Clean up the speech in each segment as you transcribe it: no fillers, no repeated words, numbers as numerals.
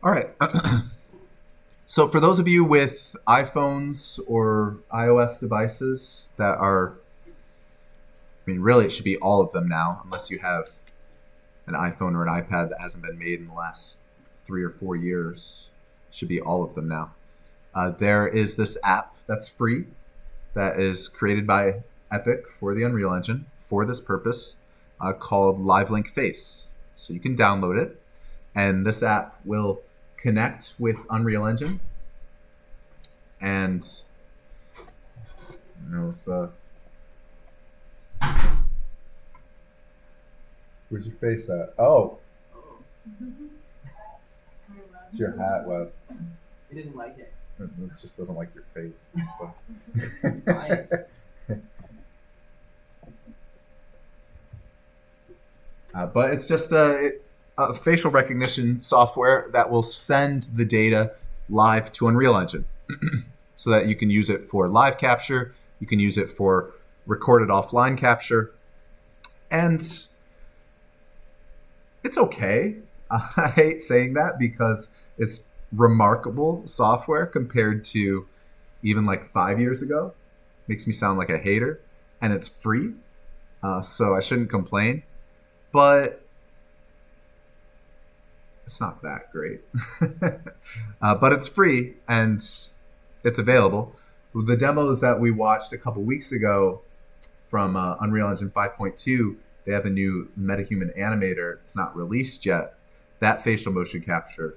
All right. So for those of you with iPhones or iOS devices that are, really it should be all of them now, unless you have an iPhone or an iPad that hasn't been made in the last 3 or 4 years. Should be all of them now. There is this app that's free that is created by Epic for the Unreal Engine for this purpose called LiveLink Face. So you can download it, and this app will connect with Unreal Engine. And I don't know if where's your face at? Oh, it's your hat. Well, He doesn't like it. it just doesn't like your face. So. It's biased. But it's just a facial recognition software that will send the data live to Unreal Engine so that you can use it for live capture, you can use it for recorded offline capture, and it's okay. I hate saying that because it's remarkable software compared to even like 5 years ago. Makes me sound like a hater, and it's free, so I shouldn't complain. But it's not that great. But it's free and it's available. The demos that we watched a couple weeks ago from Unreal Engine 5.2, they have a new MetaHuman animator. It's not released yet. That facial motion capture,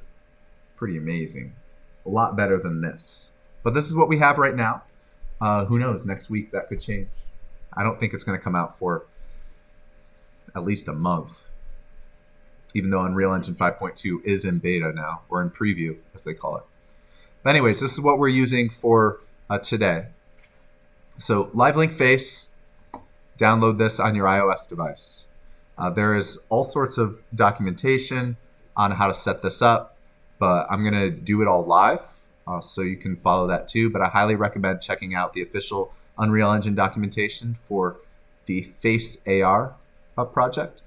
pretty amazing. A lot better than this. But this is what we have right now. Who knows? Next week that could change. I don't think it's going to come out for at least a month, even though Unreal Engine 5.2 is in beta now, or in preview, as they call it. But anyways, this is what we're using for today. So LiveLink Face, download this on your iOS device. There is all sorts of documentation on how to set this up, but I'm going to do it all live, so you can follow that too. But I highly recommend checking out the official Unreal Engine documentation for the Face AR project.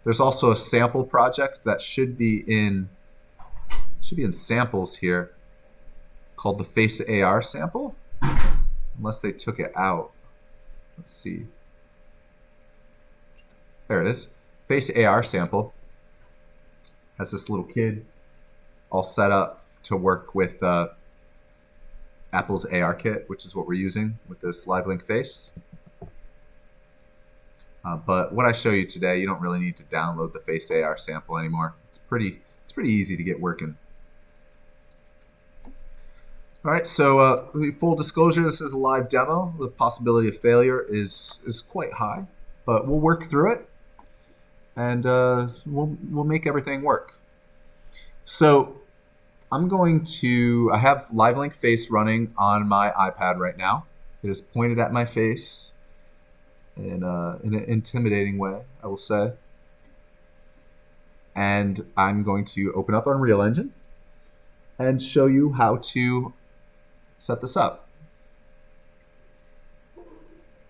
There's also a sample project that should be in samples here called the Face AR sample, unless they took it out. Let's see. There it is. Face AR sample has this little kid all set up to work with Apple's AR kit, which is what we're using with this LiveLink Face. But what I show you today, you don't really need to download the Face AR sample anymore. It's pretty easy to get working. All right, so full disclosure, this is a live demo. The possibility of failure is quite high, but we'll work through it, and we'll make everything work. So I have LiveLink Face running on my iPad right now. It is pointed at my face in an intimidating way, I will say. And I'm going to open up Unreal Engine and show you how to set this up.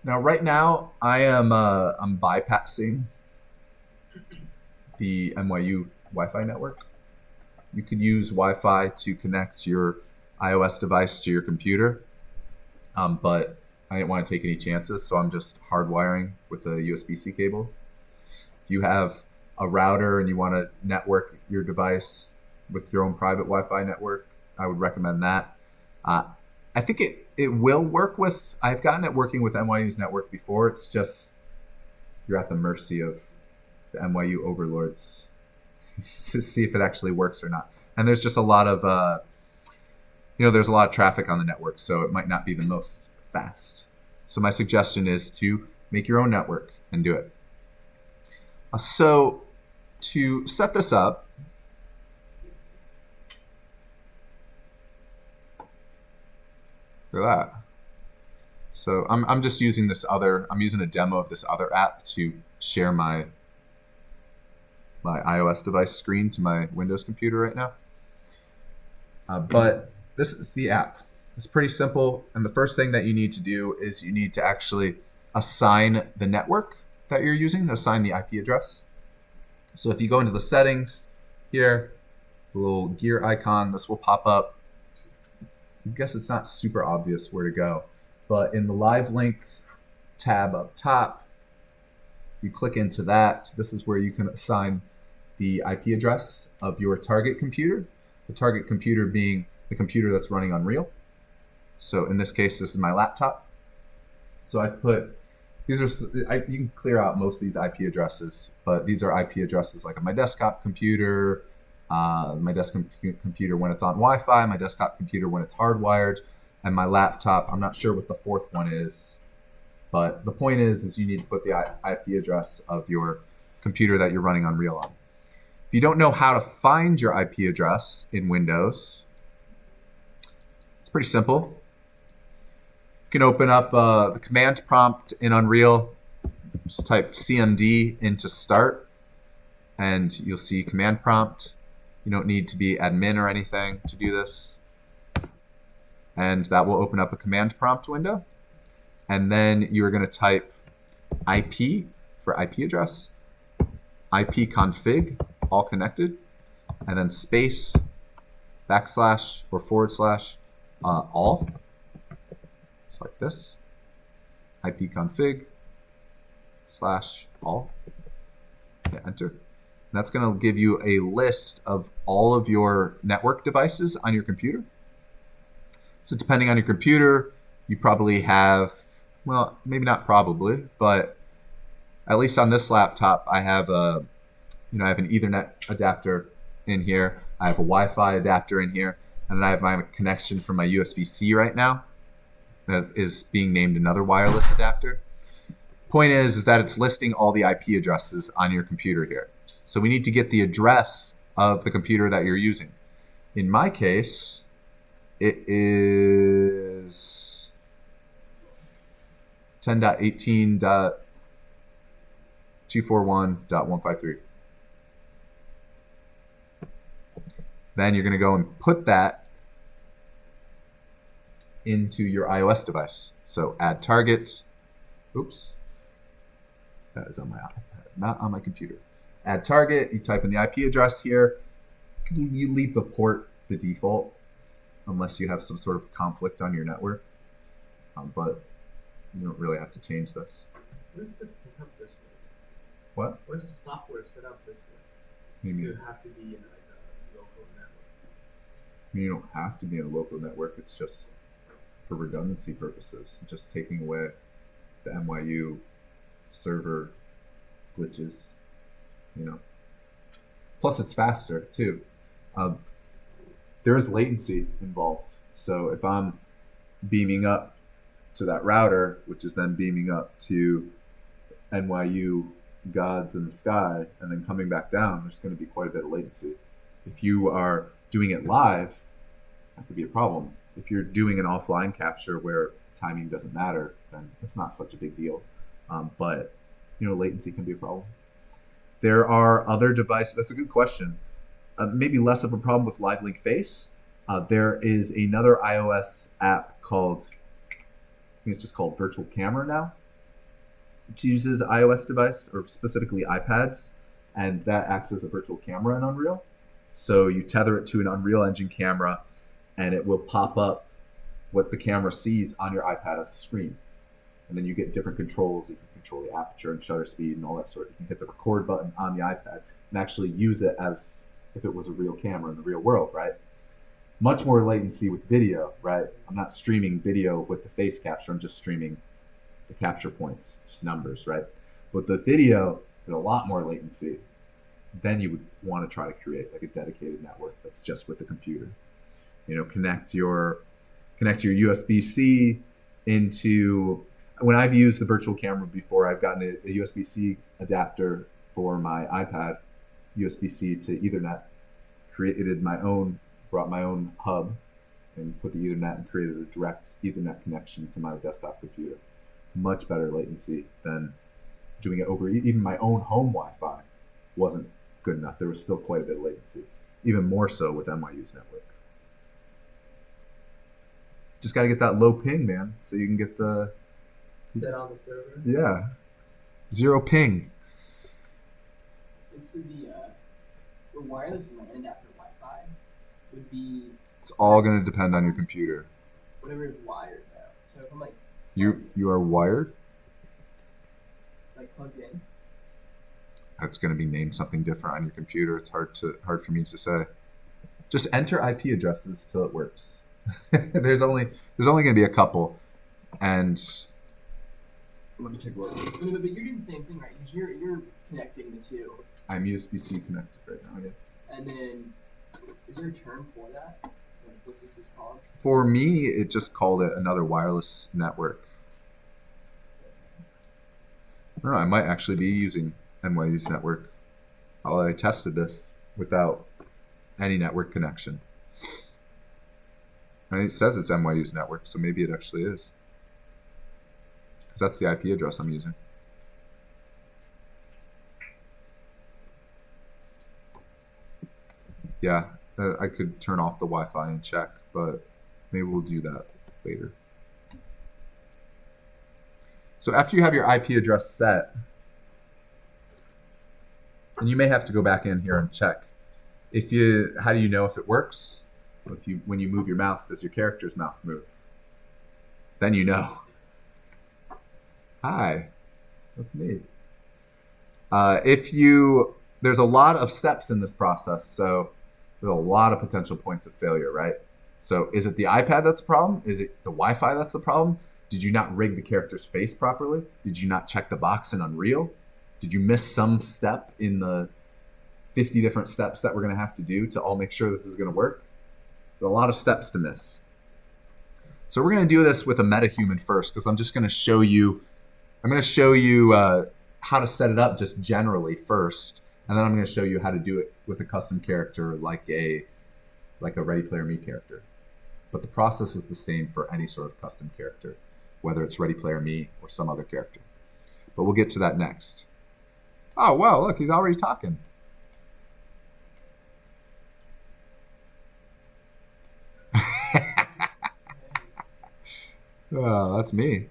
Now, right now, I'm bypassing the NYU Wi-Fi network. You can use Wi-Fi to connect your iOS device to your computer, but I didn't want to take any chances, so I'm just hardwiring with a USB-C cable. If you have a router and you want to network your device with your own private Wi-Fi network, I would recommend that. I think it will work with, I've gotten it working with NYU's network before. It's just, you're at the mercy of the NYU overlords to see if it actually works or not. And there's just a lot of, there's a lot of traffic on the network, so it might not be the most fast. So my suggestion is to make your own network and do it. So to set this up, for that. So I'm just using I'm using a demo of this other app to share my iOS device screen to my Windows computer right now. But this is the app. It's pretty simple. And the first thing that you need to do is you need to actually assign the network that you're using, assign the IP address. So if you go into the settings here, the little gear icon. This will pop up. I guess it's not super obvious where to go, but in the live link tab up top, you click into that. This is where you can assign the IP address of your target computer, the target computer being the computer that's running Unreal. So in this case, this is my laptop. So I put, these are, you can clear out most of these IP addresses, but these are IP addresses like on my desktop computer, my desktop computer when it's on Wi-Fi, my desktop computer when it's hardwired, and my laptop. I'm not sure what the fourth one is, but the point is you need to put the IP address of your computer that you're running Unreal on. If you don't know how to find your IP address in Windows, it's pretty simple. You can open up the command prompt in Unreal, just type CMD into start, and you'll see command prompt. You don't need to be admin or anything to do this. And that will open up a command prompt window. And then you're going to type IP for IP address, ipconfig, all connected, and then space, backslash, or forward slash, all. Just like this. ipconfig / all. Hit enter. And that's going to give you a list of all of your network devices on your computer. So depending on your computer, you probably have, well, maybe not probably, but at least on this laptop, I have a, I have an Ethernet adapter in here. I have a Wi-Fi adapter in here, and then I have my connection from my USB-C right now that is being named another wireless adapter. Point is that it's listing all the IP addresses on your computer here. So we need to get the address of the computer that you're using. In my case, it is 10.18.241.153. Then you're going to go and put that into your iOS device. So add target. Oops. That is on my iPad, not on my computer. Add target. You type in the IP address here. You leave the port the default unless you have some sort of conflict on your network. But you don't really have to change this. What is the setup this way? What? What is the software set up this way? You have to be in like a local network. You don't have to be in a local network. It's just for redundancy purposes. Just taking away the NYU server glitches, Plus, it's faster too. There is latency involved. So if I'm beaming up to that router, which is then beaming up to NYU gods in the sky, and then coming back down, there's going to be quite a bit of latency. If you are doing it live, that could be a problem. If you're doing an offline capture where timing doesn't matter, then it's not such a big deal. But latency can be a problem. There are other devices. That's a good question. Maybe less of a problem with Live Link Face. There is another iOS app called, I think it's just called Virtual Camera now. It uses iOS device, or specifically iPads, and that acts as a virtual camera in Unreal. So you tether it to an Unreal Engine camera, and it will pop up what the camera sees on your iPad as a screen. And then you get different controls. You can control the aperture and shutter speed and all that sort. You can hit the record button on the iPad and actually use it as if it was a real camera in the real world, right? Much more latency with video, right? I'm not streaming video with the face capture. I'm just streaming the capture points, just numbers, right? But the video is a lot more latency. Then you would want to try to create like a dedicated network that's just with the computer. Connect your USB-C into. When I've used the virtual camera before, I've gotten a USB-C adapter for my iPad, USB-C to Ethernet, brought my own hub, and put the Ethernet and created a direct Ethernet connection to my desktop computer. Much better latency than doing it over even my own home Wi-Fi wasn't good enough. There was still quite a bit of latency, even more so with NYU's network. Just got to get that low ping, man, so you can get the set on the server. Yeah, 0 ping. And so the wireless LAN adapter Wi-Fi, would be It's all going to depend on your computer. whatever is wired now. So if I'm like You are wired. like plugged in. That's going to be named something different on your computer. It's hard for me to say. Just enter IP addresses till it works. there's only going to be a couple, and let me take a look. But you're doing the same thing, right? Because you're connecting the two. I'm USB-C connected right now. Yeah. And then, is there a term for that? Like what this is called? For me, it just called it another wireless network. I don't know. I might actually be using NYU's network. I tested this without any network connection. And it says it's NYU's network, so maybe it actually is. Because that's the IP address I'm using. Yeah, I could turn off the Wi-Fi and check, but maybe we'll do that later. So after you have your IP address set, and you may have to go back in here and check. How do you know if it works? When you move your mouse, does your character's mouth move? Then you know. Hi, that's me. There's a lot of steps in this process, so there's a lot of potential points of failure, right? So is it the iPad that's the problem? Is it the Wi-Fi that's the problem? Did you not rig the character's face properly? Did you not check the box in Unreal? Did you miss some step in the 50 different steps that we're going to have to do to all make sure that this is going to work? There are a lot of steps to miss. So we're going to do this with a metahuman first, because I'm going to show you how to set it up just generally first, and then I'm going to show you how to do it with a custom character like a Ready Player Me character. But the process is the same for any sort of custom character, whether it's Ready Player Me or some other character. But we'll get to that next. Oh, wow, look, he's already talking. Oh, that's me.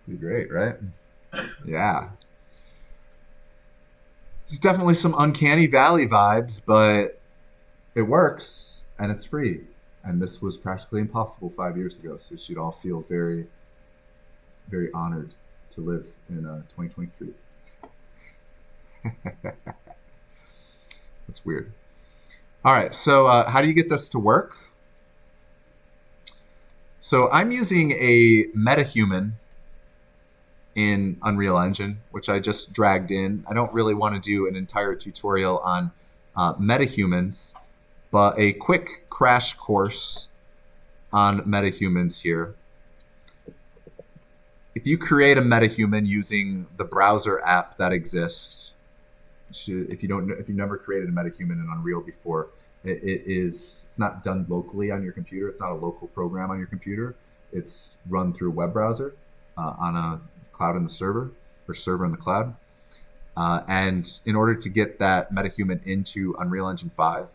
Pretty great, right? Yeah. It's definitely some Uncanny Valley vibes, but it works and it's free. And this was practically impossible 5 years ago, so you should all feel very, very honored to live in 2023. That's weird. All right, so how do you get this to work? So I'm using a metahuman in Unreal Engine, which I just dragged in. I don't really want to do an entire tutorial on metahumans, but a quick crash course on metahumans here. If you create a metahuman using the browser app that exists, if you've never created a metahuman in Unreal before, it's not done locally on your computer. It's not a local program on your computer. It's run through a web browser on a cloud in the server, or server in the cloud. And in order to get that metahuman into Unreal Engine 5,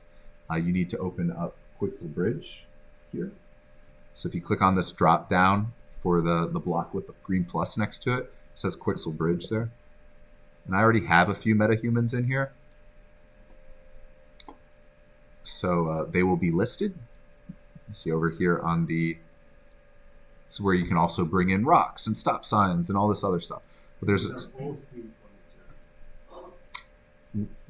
you need to open up Quixel Bridge here. So if you click on this drop down for the block with the green plus next to it, it says Quixel Bridge there. And I already have a few metahumans in here. So they will be listed. You see over here on this is where you can also bring in rocks and stop signs and all this other stuff. But there's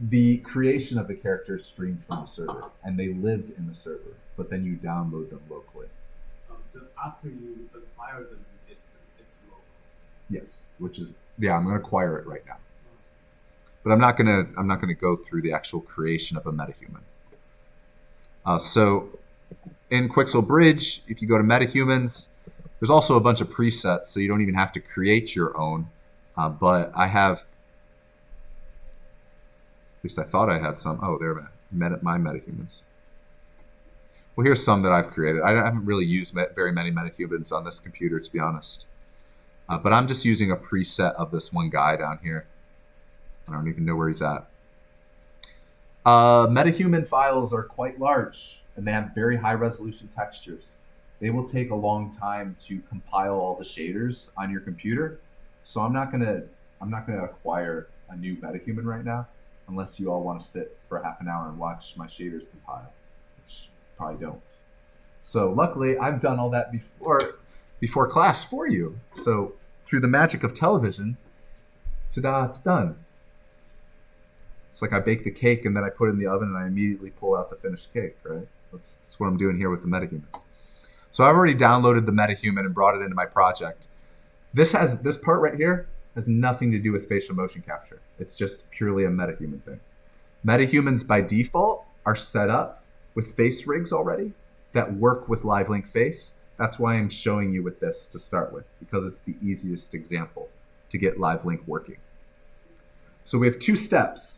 the creation of the characters streamed from the server, and they live in the server, but then you download them locally. So after you acquire them, it's local. Yes, I'm going to acquire it right now. But I'm not gonna go through the actual creation of a metahuman. So in Quixel Bridge, if you go to metahumans, there's also a bunch of presets, so you don't even have to create your own. But I have, at least I thought I had some. Oh, there are my metahumans. Well, here's some that I've created. I haven't really used very many metahumans on this computer, to be honest. But I'm just using a preset of this one guy down here. I don't even know where he's at. MetaHuman files are quite large and they have very high resolution textures. They will take a long time to compile all the shaders on your computer. So I'm not gonna acquire a new MetaHuman right now unless you all want to sit for half an hour and watch my shaders compile, which you probably don't. So luckily I've done all that before class for you. So through the magic of television, ta-da, it's done. It's like I bake the cake and then I put it in the oven and I immediately pull out the finished cake, right? That's what I'm doing here with the MetaHumans. So I've already downloaded the MetaHuman and brought it into my project. This part right here has nothing to do with facial motion capture. It's just purely a MetaHuman thing. MetaHumans by default are set up with face rigs already that work with LiveLink Face. That's why I'm showing you with this to start with, because it's the easiest example to get LiveLink working. So we have 2 steps.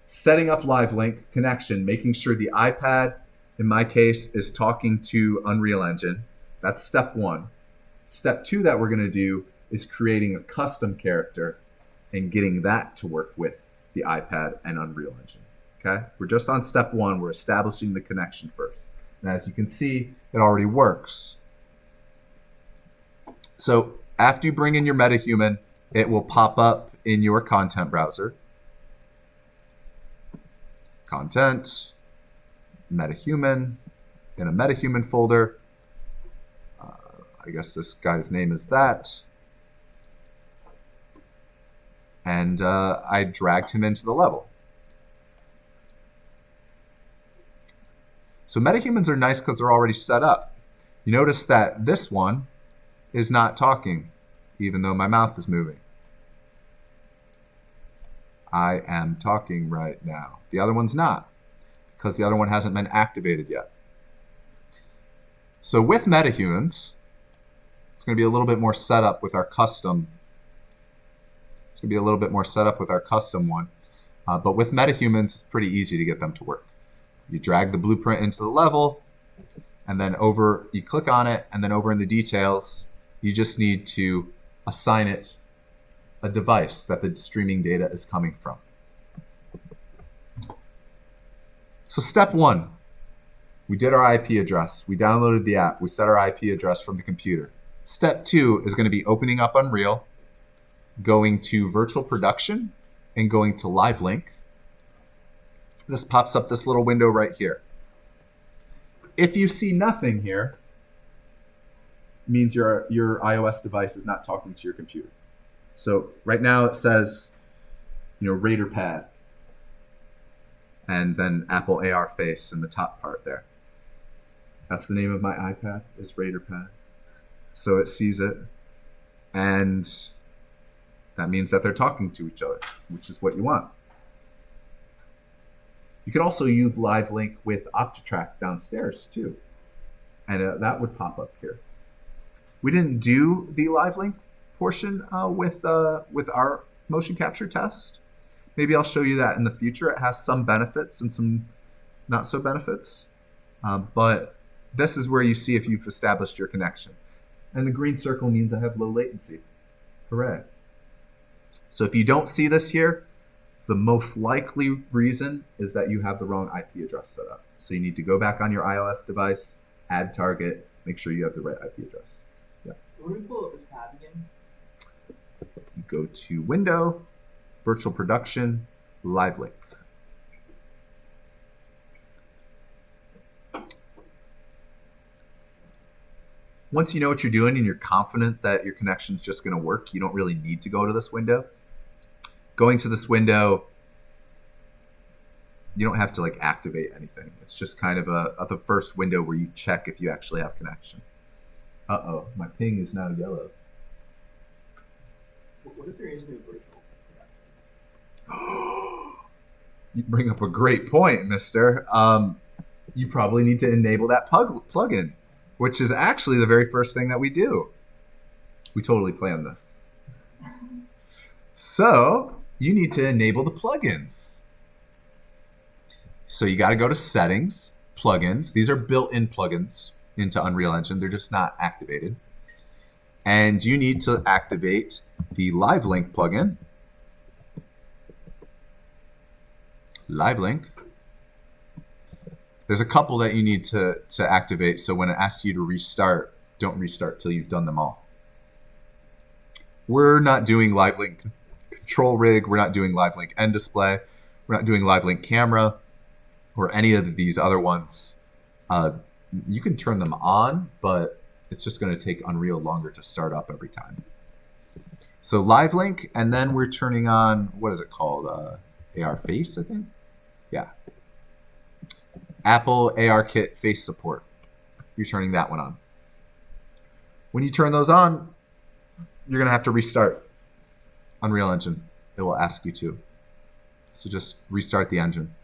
Setting up LiveLink connection, making sure the iPad, in my case, is talking to Unreal Engine. That's step 1. Step 2 that we're going to do is creating a custom character and getting that to work with the iPad and Unreal Engine. Okay? We're just on step 1. We're establishing the connection first. And as you can see, it already works. So after you bring in your MetaHuman, it will pop up in your content browser. Content, MetaHuman, in a MetaHuman folder. I guess this guy's name is that. And I dragged him into the level. So MetaHumans are nice because they're already set up. You notice that this one is not talking, even though my mouth is moving. I am talking right now. The other one's not, because the other one hasn't been activated yet. So with MetaHumans, it's going to be a little bit more set up with our custom. It's going to be a little bit more set up with our custom one. But with MetaHumans, it's pretty easy to get them to work. You drag the blueprint into the level, and then you click on it, and then over in the details, you just need to assign it a device that the streaming data is coming from. So step 1, we did our IP address. We downloaded the app. We set our IP address from the computer. Step 2 is going to be opening up Unreal, going to virtual production, and going to LiveLink. This pops up this little window right here. If you see nothing here, it means your iOS device is not talking to your computer. So right now it says, Raider Pad, and then Apple AR Face in the top part there. That's the name of my iPad, is Raider Pad. So it sees it, and that means that they're talking to each other, which is what you want. You can also use LiveLink with OptiTrack downstairs too, and that would pop up here. We didn't do the LiveLink portion with our motion capture test. Maybe I'll show you that in the future. It has some benefits and some not so benefits, but this is where you see if you've established your connection. And the green circle means I have low latency. Hooray. So if you don't see this here, the most likely reason is that you have the wrong IP address set up. So you need to go back on your iOS device, add target, make sure you have the right IP address. Yeah. Where do we pull up this tab again? You go to Window, Virtual Production, LiveLink. Once you know what you're doing and you're confident that your connection is just going to work, you don't really need to go to this window. Going to this window, you don't have to activate anything. It's just kind of the first window where you check if you actually have connection. Uh-oh, my ping is now yellow. What if there is no virtual production? You bring up a great point, mister. You probably need to enable that plugin, which is actually the very first thing that we do. We totally planned this. So you need to enable the plugins. So you got to go to Settings, Plugins. These are built-in plugins into Unreal Engine. They're just not activated. And you need to activate the LiveLink plugin. Live link. There's a couple that you need to activate. So when it asks you to restart, don't restart till you've done them all. We're not doing live link control rig. We're not doing live link end display. We're not doing live link camera or any of these other ones. You can turn them on, but it's just going to take Unreal longer to start up every time. So live link, and then we're turning on, what is it called? AR Face, I think? Yeah. Apple ARKit Face Support. You're turning that one on. When you turn those on, you're going to have to restart Unreal Engine. It will ask you to. So just restart the engine.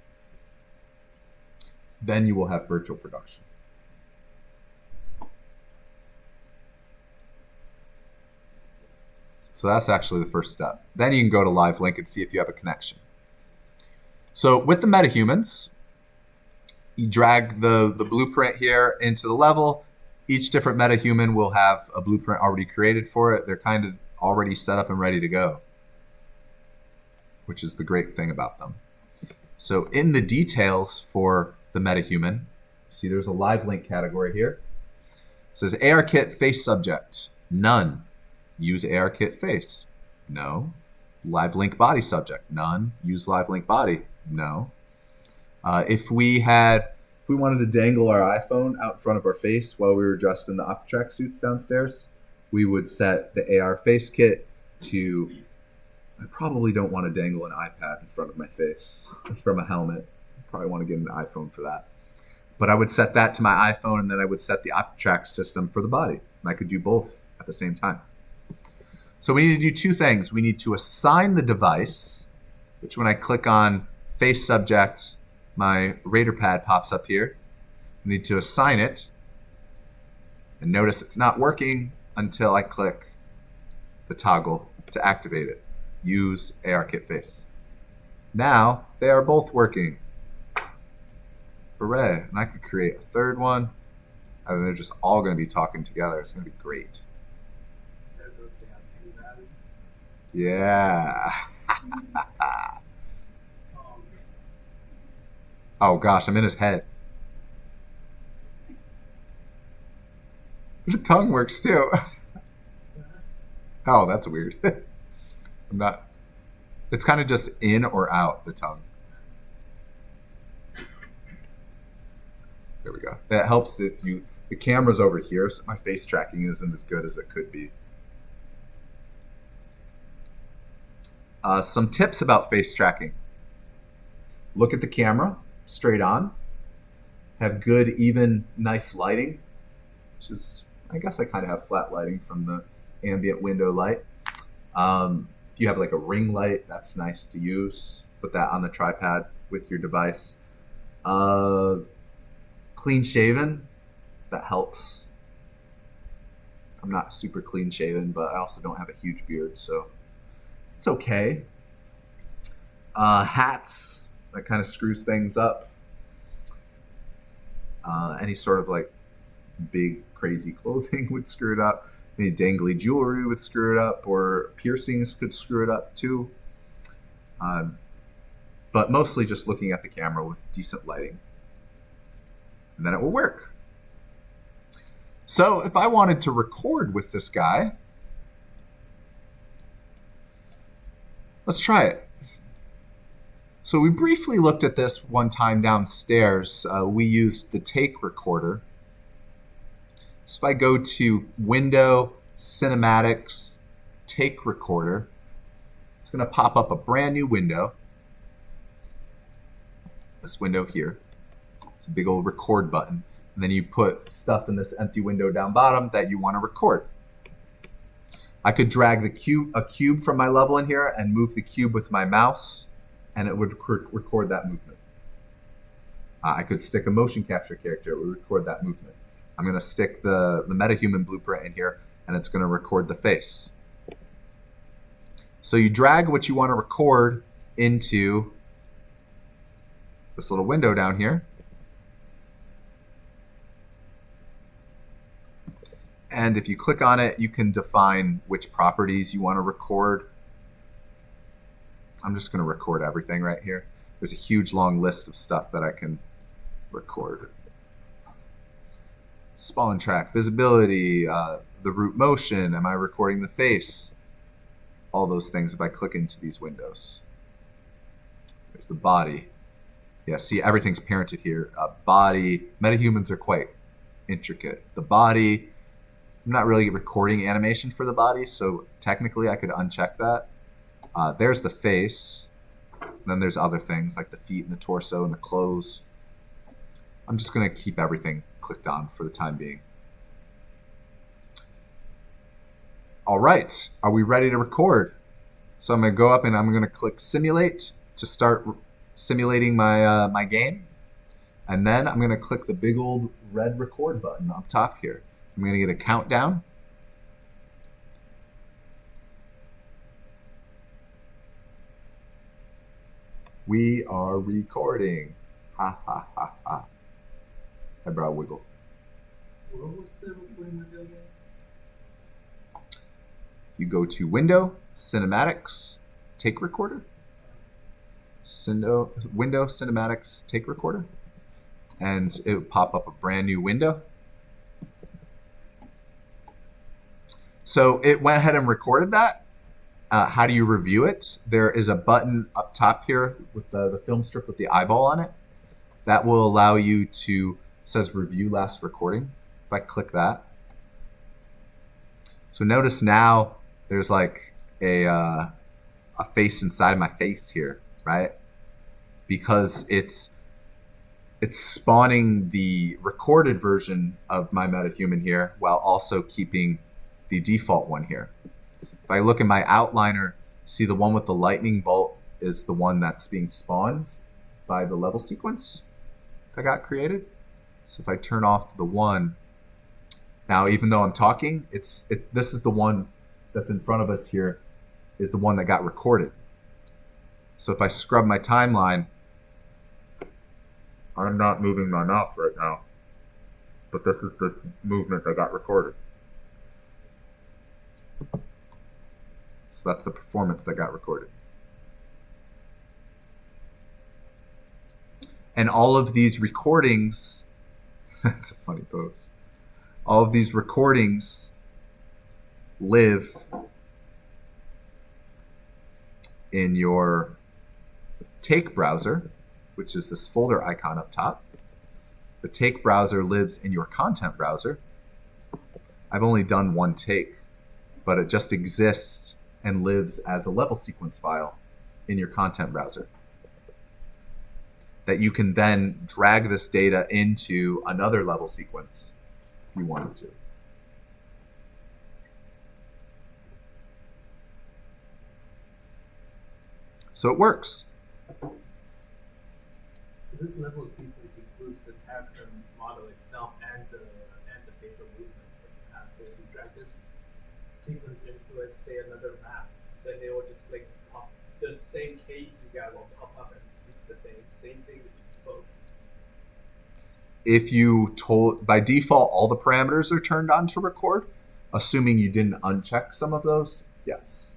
Then you will have virtual production. So that's actually the first step. Then you can go to Live Link and see if you have a connection. So with the metahumans, you drag the blueprint here into the level. Each different metahuman will have a blueprint already created for it. They're kind of already set up and ready to go, which is the great thing about them. So in the details for the metahuman, see there's a live link category here. It says ARKit face subject, none. Use ARKit face, no. Live link body subject, none. Use live link body, no. If we wanted to dangle our iPhone out in front of our face while we were dressed in the OptiTrack suits downstairs, we would set the AR face kit to, I probably don't want to dangle an iPad in front of my face from a helmet. I probably want to get an iPhone for that. But I would set that to my iPhone, and then I would set the OptiTrack system for the body. And I could do both at the same time. So we need to do two things. We need to assign the device, which when I click on face subject, my Raider pad pops up here. We need to assign it. And notice it's not working until I click the toggle to activate it. Use ARKit face. Now they are both working. Hooray. And I could create a third one. And they're just all going to be talking together. It's going to be great. Yeah. Oh gosh, I'm in his head. The tongue works too. Oh, that's weird. I'm not. It's kind of just in or out, the tongue. There we go. That helps if the camera's over here, so my face tracking isn't as good as it could be. Some tips about face tracking. Look at the camera straight on. Have good, even, nice lighting. Which is, I guess I kind of have flat lighting from the ambient window light. If you have like a ring light, that's nice to use. Put that on the tripod with your device. Clean shaven, that helps. I'm not super clean shaven, but I also don't have a huge beard, so it's okay. Hats, that kind of screws things up. Any sort of like big crazy clothing would screw it up. Any dangly jewelry would screw it up, or piercings could screw it up too. But mostly just looking at the camera with decent lighting. And then it will work. So if I wanted to record with this guy, let's try it. So we briefly looked at this one time downstairs. We used the take recorder. So if I go to Window, Cinematics, Take Recorder, it's going to pop up a brand new window. This window here. It's a big old record button. And then you put stuff in this empty window down bottom that you want to record. I could drag a cube from my level in here and move the cube with my mouse, and it would record that movement. I could stick a motion capture character. It would record that movement. I'm going to stick the metahuman blueprint in here, and it's going to record the face. So you drag what you want to record into this little window down here. And if you click on it, you can define which properties you want to record. I'm just going to record everything right here. There's a huge long list of stuff that I can record. Spawn track, visibility, the root motion, am I recording the face? All those things if I click into these windows. There's the body. Yeah, see, everything's parented here. Body, metahumans are quite intricate. The body, I'm not really recording animation for the body, so technically I could uncheck that. There's the face. And then there's other things like the feet and the torso and the clothes. I'm just going to keep everything clicked on for the time being. All right, are we ready to record? So I'm going to go up and I'm going to click simulate to start simulating my my game. And then I'm going to click the big old red record button up top here. I'm going to get a countdown. We are recording. Ha ha ha ha. Eyebrow wiggle. What was the window again? You go to Window, Cinematics, Take Recorder. Window, Cinematics, Take Recorder. And it will pop up a brand new window. So it went ahead and recorded that. How do you review it? There is a button up top here with the film strip with the eyeball on it. That will allow you to, says review last recording. If I click that. So notice now there's like a face inside of my face here, right? Because it's spawning the recorded version of my metahuman here while also keeping the default one here. If I look at my outliner, see the one with the lightning bolt is the one that's being spawned by the level sequence that got created. So if I turn off the one, now even though I'm talking, this is the one that's in front of us here, is the one that got recorded. So if I scrub my timeline, I'm not moving my mouth right now, but this is the movement that got recorded. So that's the performance that got recorded. And all of these recordings, that's a funny pose. All of these recordings live in your Take browser, which is this folder icon up top. The Take browser lives in your content browser. I've only done one take, but it just exists and lives as a level sequence file in your content browser that you can then drag this data into another level sequence if you wanted to. So it works. This level sequence includes the character model itself and the facial movements that you have. So if you drag this sequence into, let's say, another map, then it will just like pop, the same cage you got will pop up and speak the same thing that you spoke. If you told, by default, all the parameters are turned on to record, assuming you didn't uncheck some of those, yes.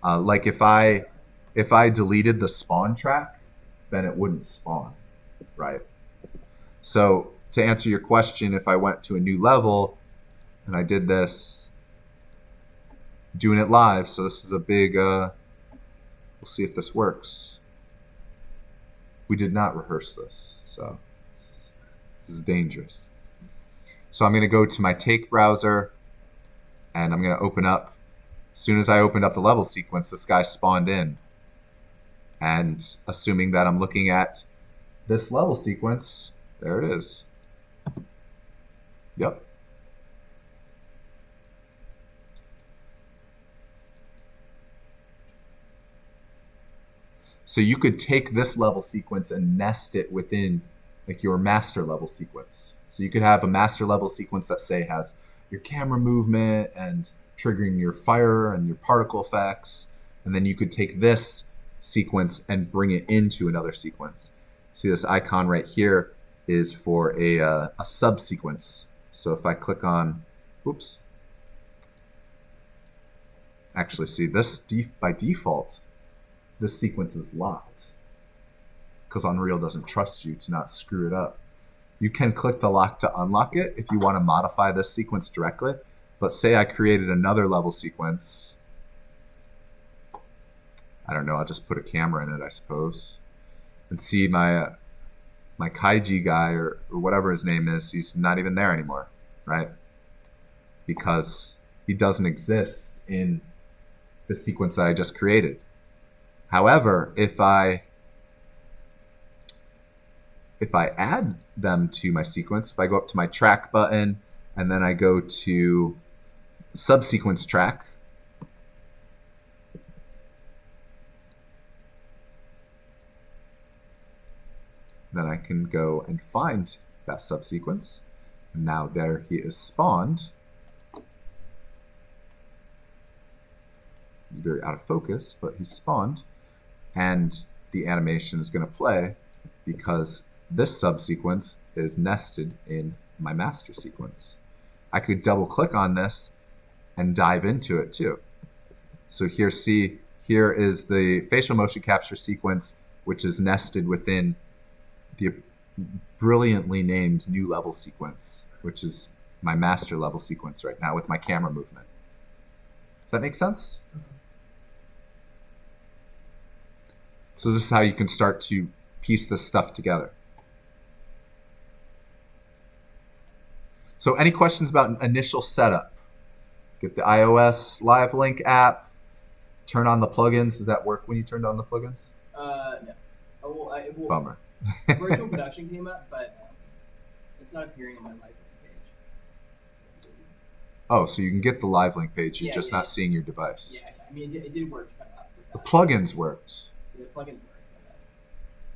Like if I deleted the spawn track, then it wouldn't spawn, right? So to answer your question, if I went to a new level and I did this, doing it live, so this is a big, we'll see if this works. We did not rehearse this, so this is dangerous. So I'm going to go to my Take browser, and I'm going to open up. As soon as I opened up the level sequence, this guy spawned in. And assuming that I'm looking at this level sequence, there it is. Yep. So you could take this level sequence and nest it within like your master level sequence. So you could have a master level sequence that say has your camera movement and triggering your fire and your particle effects. And then you could take this sequence and bring it into another sequence. See this icon right here is for a subsequence. So if I click on, oops. Actually, see this by default, this sequence is locked because Unreal doesn't trust you to not screw it up. You can click the lock to unlock it if you want to modify this sequence directly. But say I created another level sequence. I don't know, I'll just put a camera in it, I suppose. And see my Kaiji guy, or whatever his name is, he's not even there anymore, right? Because he doesn't exist in the sequence that I just created. However, if I add them to my sequence, if I go up to my track button and then I go to subsequence track, then I can go and find that subsequence. And now there he is spawned. He's very out of focus, but he's spawned. And the animation is going to play because this subsequence is nested in my master sequence. I could double click on this and dive into it too. So here is the facial motion capture sequence, which is nested within the brilliantly named new level sequence, which is my master level sequence right now with my camera movement. Does that make sense? So this is how you can start to piece this stuff together. So any questions about initial setup? Get the iOS Live Link app, turn on the plugins. Does that work when you turned on the plugins? No. Well, Bummer. virtual production came up, but it's not appearing on my Live Link page. Oh, so you can get the Live Link page, you're Yeah, just yeah. not seeing your device. Yeah, I mean, it did work kind of up with The that. plugins worked, The plugins worked.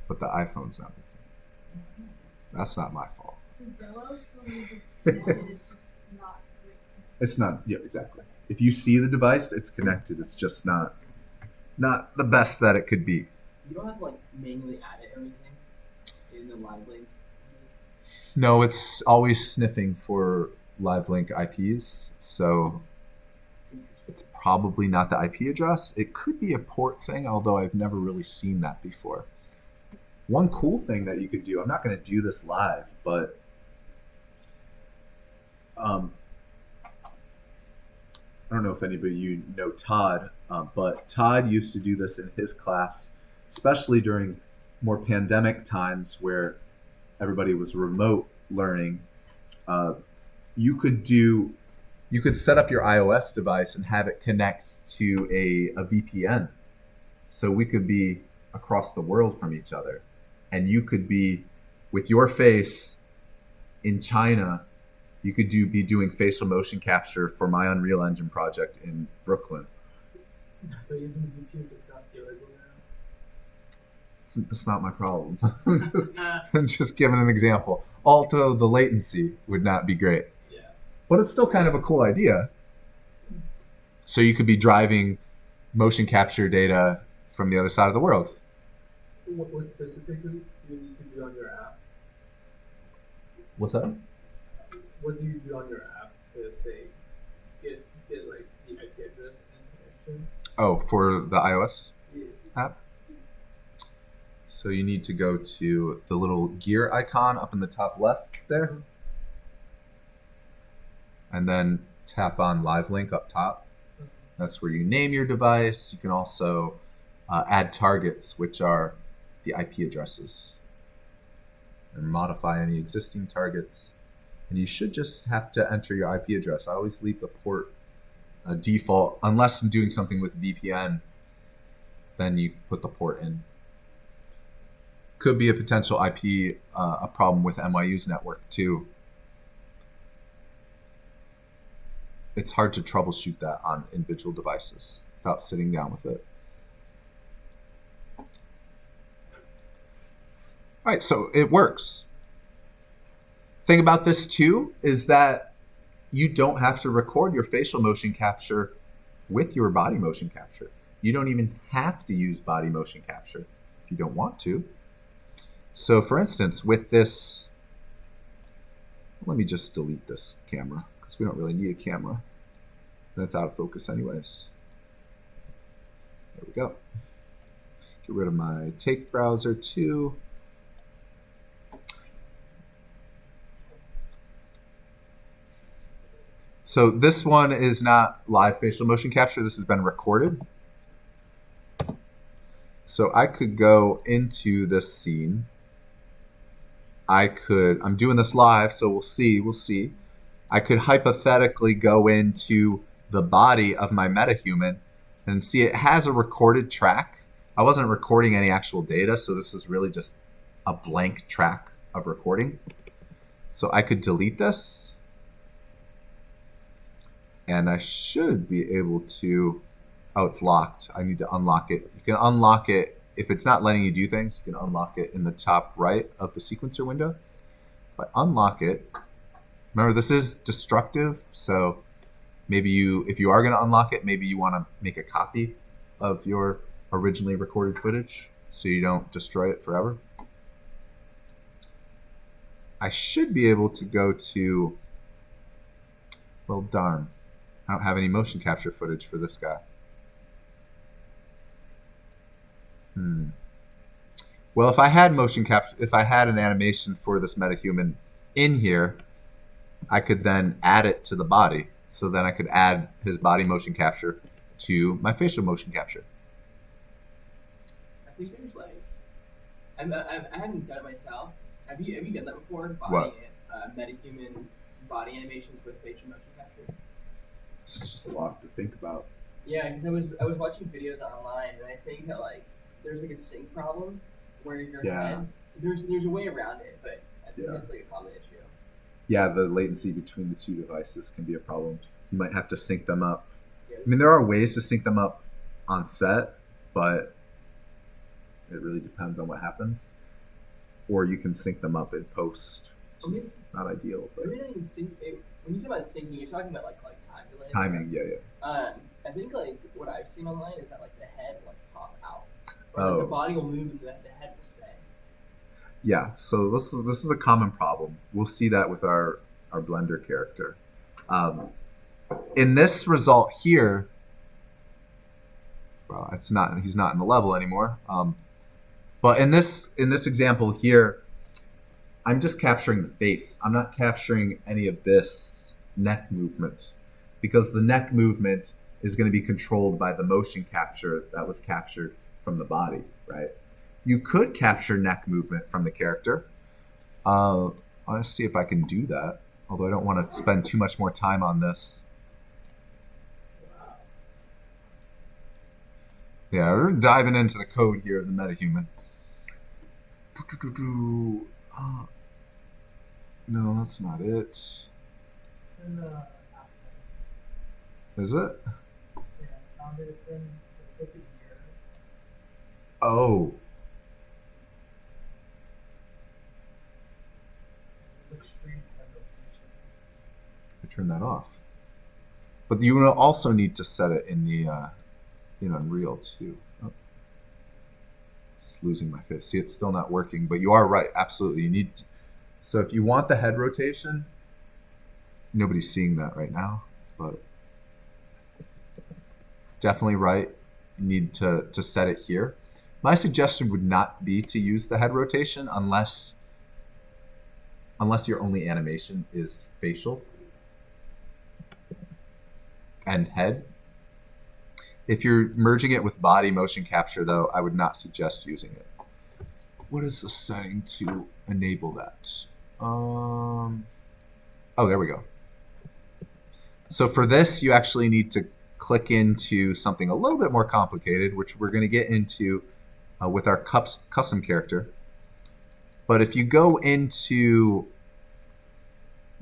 but the iPhone's not working. That's not my fault. So Bello still needs its connected, it's just not connected. It's not, yeah, exactly. If you see the device, it's connected. It's just not the best that it could be. You don't have to like manually add it or anything in the Live Link. No, it's always sniffing for Live Link IPs, so it's probably not the IP address. It could be a port thing, although I've never really seen that before. One cool thing that you could do, I'm not going to do this live, but I don't know if anybody you know Todd, but Todd used to do this in his class, especially during more pandemic times where everybody was remote learning. You could set up your iOS device and have it connect to a VPN. So we could be across the world from each other. And you could be, with your face in China, you could be doing facial motion capture for my Unreal Engine project in Brooklyn. But isn't the VPN just got illegal now? That's not my problem. I'm just giving an example. Although the latency would not be great. Yeah. But it's still kind of a cool idea. So you could be driving motion capture data from the other side of the world. What specifically do you need to do on your app? What's that? What do you do on your app to say get like the IP address and connection? Oh, for the iOS Yeah. app? So you need to go to the little gear icon up in the top left there. And then tap on Live Link up top. That's where you name your device. You can also add targets, which are the IP addresses, and modify any existing targets. And you should just have to enter your IP address. I always leave the port default, unless I'm doing something with VPN, then you put the port in. Could be a potential IP, a problem with NYU's network too. It's hard to troubleshoot that on individual devices without sitting down with it. All right, so it works. Thing about this too is that you don't have to record your facial motion capture with your body motion capture. You don't even have to use body motion capture if you don't want to. So for instance, with this, let me just delete this camera because we don't really need a camera. That's out of focus anyways. There we go. Get rid of my take browser too. So this one is not live facial motion capture. This has been recorded. So I could go into this scene. I'm doing this live, so we'll see. I could hypothetically go into the body of my metahuman and see it has a recorded track. I wasn't recording any actual data, so this is really just a blank track of recording. So I could delete this, and I should be able to, oh, it's locked. I need to unlock it. You can unlock it. If it's not letting you do things, you can unlock it in the top right of the sequencer window. If I unlock it, remember this is destructive, so maybe if you are going to unlock it, maybe you want to make a copy of your originally recorded footage so you don't destroy it forever. I should be able to go to, well, darn, I don't have any motion capture footage for this guy. Well, if I had motion capture, if I had an animation for this metahuman in here, I could then add it to the body. So then I could add his body motion capture to my facial motion capture. I think there's like, I haven't done it myself. Have you done that before? What? Metahuman body animations with facial motion capture. This is just a lot to think about. Yeah, because I was watching videos online, and I think that like there's like a sync problem where your head, there's a way around it, but I think it's like a common issue. Yeah, the latency between the two devices can be a problem. You might have to sync them up. Yeah. I mean, there are ways to sync them up on set, but it really depends on what happens. Or you can sync them up in post, which is not ideal. But maybe not even sync. When you talk about syncing, you're talking about like time delay. Timing, yeah. I think like what I've seen online is that like the head like pop out, or like the body will move and the head will stay. Yeah, so this is a common problem. We'll see that with our Blender character. In this result here, well, he's not in the level anymore. But in this example here, I'm just capturing the face. I'm not capturing any of this neck movement, because the neck movement is going to be controlled by the motion capture that was captured from the body, right? You could capture neck movement from the character. I'll just see if I can do that, although I don't want to spend too much more time on this. Yeah, we're diving into the code here of the metahuman. No, that's not it. It's in the app setting. Is it? Yeah, I found it. It's in the cookie here. Oh. It's extreme head rotation. I turn that off. But you will also need to set it in the in Unreal too. Oh. Just losing my face. See, it's still not working, but you are right. Absolutely, you need. So if you want the head rotation, nobody's seeing that right now, but definitely right. You need to set it here. My suggestion would not be to use the head rotation unless your only animation is facial and head. If you're merging it with body motion capture, though, I would not suggest using it. What is the setting to enable that? Oh, there we go. So for this, you actually need to click into something a little bit more complicated, which we're going to get into with our custom character. But if you go into,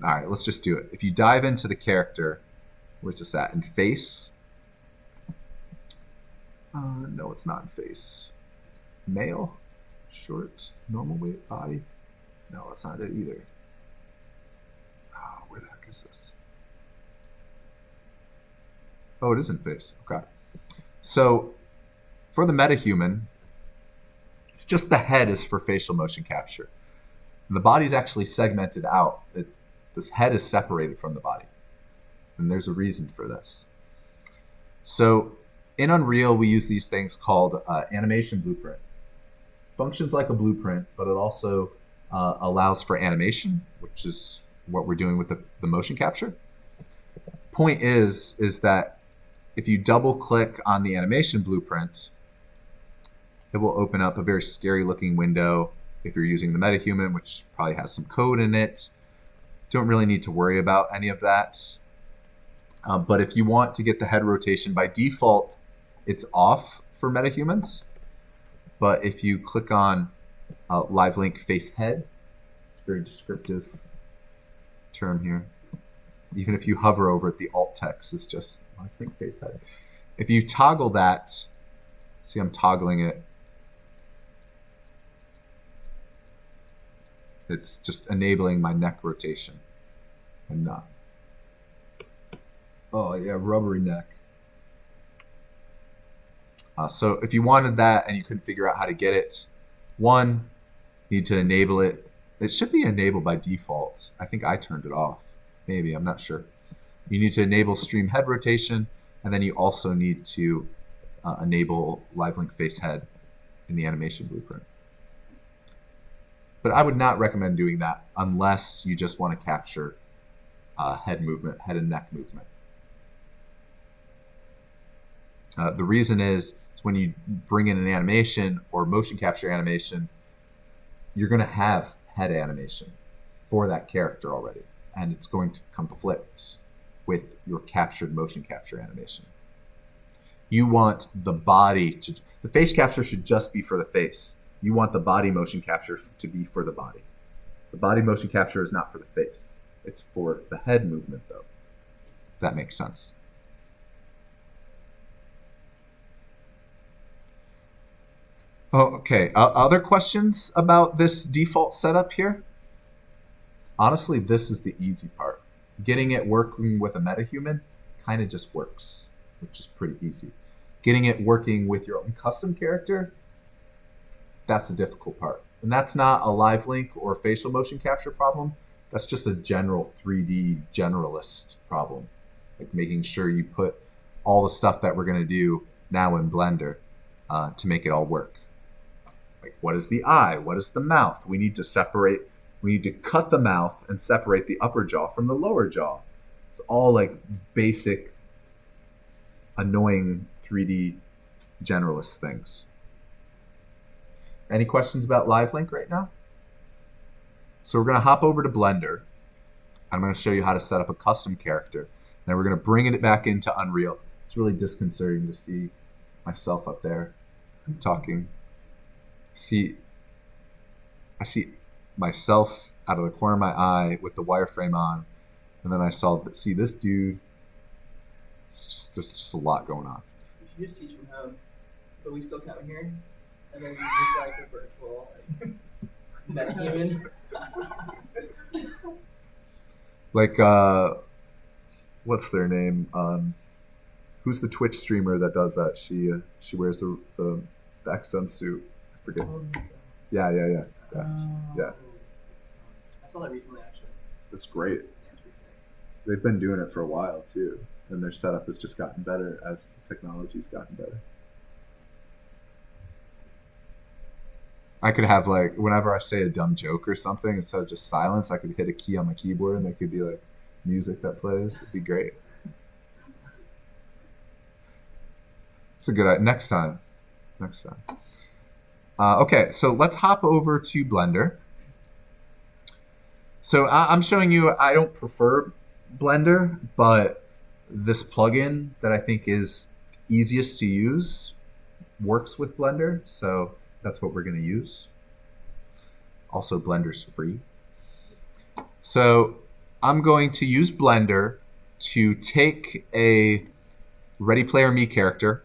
all right, let's just do it. If you dive into the character, where's this at? In face? No, it's not in face. Male, short, normal weight, body. No, that's not it either. Oh, where the heck is this? Oh, it is in face. Okay. So for the metahuman, it's just the head is for facial motion capture. And the body's actually segmented out. This head is separated from the body. And there's a reason for this. So in Unreal, we use these things called animation blueprint. Functions like a blueprint, but it also allows for animation, which is what we're doing with the motion capture. point is that if you double click on the animation blueprint, it will open up a very scary looking window if you're using the MetaHuman, which probably has some code in it. Don't really need to worry about any of that. But if you want to get the head rotation, by default, it's off for MetaHumans. But if you click on Live Link Face Head, it's a very descriptive term here. Even if you hover over it, the alt text is just Live Link Face Head. If you toggle that, see I'm toggling it, it's just enabling my neck rotation and not. Oh yeah, rubbery neck. So if you wanted that and you couldn't figure out how to get it, one, you need to enable it. It should be enabled by default. I think I turned it off. Maybe, I'm not sure. You need to enable stream head rotation, and then you also need to enable Live Link Face Head in the animation blueprint. But I would not recommend doing that unless you just want to capture head movement, head and neck movement. The reason is when you bring in an animation or motion capture animation, you're going to have head animation for that character already, and it's going to conflict with your captured motion capture animation. You want the body to, the face capture should just be for the face. You want the body motion capture to be for the body. The body motion capture is not for the face. It's for the head movement though. If that makes sense. Oh, okay. Other questions about this default setup here? Honestly, this is the easy part. Getting it working with a MetaHuman kind of just works, which is pretty easy. Getting it working with your own custom character, that's the difficult part. And that's not a live link or facial motion capture problem. That's just a general 3D generalist problem. Like making sure you put all the stuff that we're going to do now in Blender to make it all work. Like what is the eye? What is the mouth? We need to separate, we need to cut the mouth and separate the upper jaw from the lower jaw. It's all like basic, annoying 3D generalist things. Any questions about Live Link right now? So we're going to hop over to Blender. I'm going to show you how to set up a custom character. Then we're going to bring it back into Unreal. It's really disconcerting to see myself up there talking. I see myself out of the corner of my eye with the wireframe on, and then I see this dude. There's just a lot going on. You should just teach from home, but we still come here, and then we just like a virtual MetaHuman. Like what's their name? Who's the Twitch streamer that does that? She wears the accent suit. I forget. Yeah. I saw that recently, actually. It's great. Yeah, it's pretty sick. They've been doing it for a while too, and their setup has just gotten better as the technology's gotten better. I could have like, whenever I say a dumb joke or something, instead of just silence, I could hit a key on my keyboard and there could be like music that plays. It'd be great. It's a good idea. Next time. Okay, so let's hop over to Blender. So I'm showing you, I don't prefer Blender, but this plugin that I think is easiest to use works with Blender, so that's what we're going to use. Also, Blender's free. So I'm going to use Blender to take a Ready Player Me character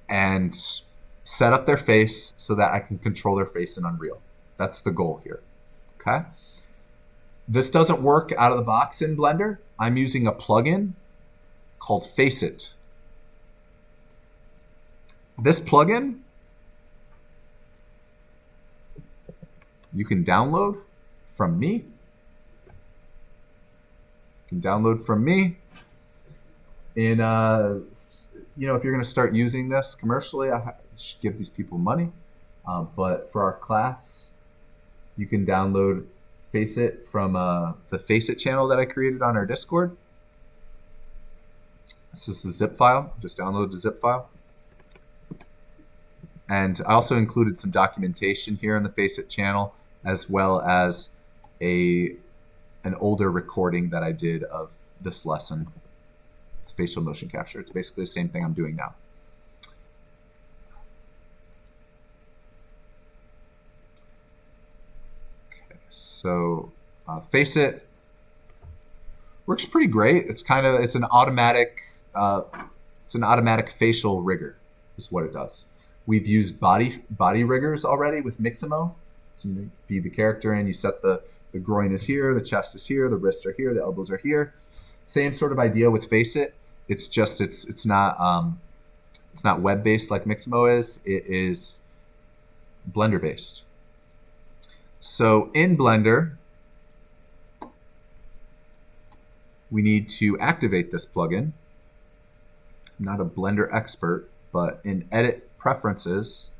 and set up their face so that I can control their face in Unreal. That's the goal here. Okay? This doesn't work out of the box in Blender. I'm using a plugin called Faceit. This plugin you can download from me. In if you're going to start using this commercially, I should give these people money. But for our class, you can download Faceit from the Faceit channel that I created on our Discord. This is the zip file. Just download the zip file. And I also included some documentation here in the Faceit channel, as well as an older recording that I did of this lesson, facial motion capture. It's basically the same thing I'm doing now. Okay, so Faceit works pretty great. It's an automatic facial rigger, is what it does. We've used body riggers already with Mixamo. So you feed the character in, you set the groin is here, the chest is here, the wrists are here, the elbows are here. Same sort of idea with Faceit. It's just it's not web based like Mixamo is. It is Blender based. So in Blender, we need to activate this plugin. I'm not a Blender expert, but in Edit Preferences,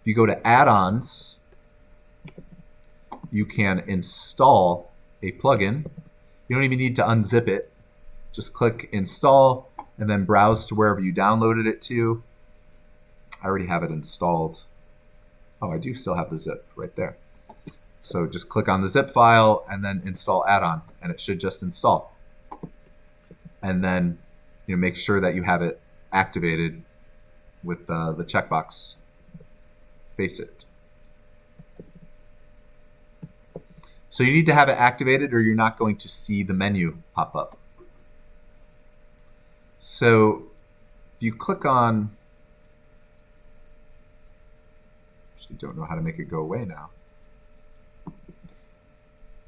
if you go to Add-ons, you can install a plugin. You don't even need to unzip it. Just click Install and then browse to wherever you downloaded it to. I already have it installed. Oh, I do still have the zip right there. So just click on the zip file and then install add-on, and it should just install. And then make sure that you have it activated with the checkbox Faceit. So you need to have it activated or you're not going to see the menu pop up. So if you click on, actually don't know how to make it go away now.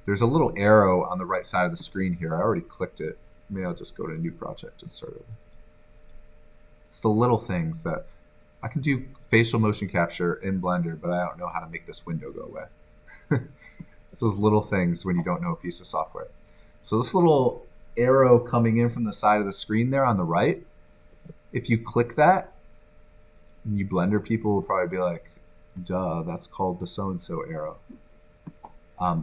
There's a little arrow on the right side of the screen here. I already clicked it. Maybe I'll just go to a new project and start over. It's the little things that I can do facial motion capture in Blender, but I don't know how to make this window go away. It's those little things when you don't know a piece of software. So this little arrow coming in from the side of the screen there on the right, if you click that, and you Blender people will probably be like, duh, that's called the so-and-so arrow.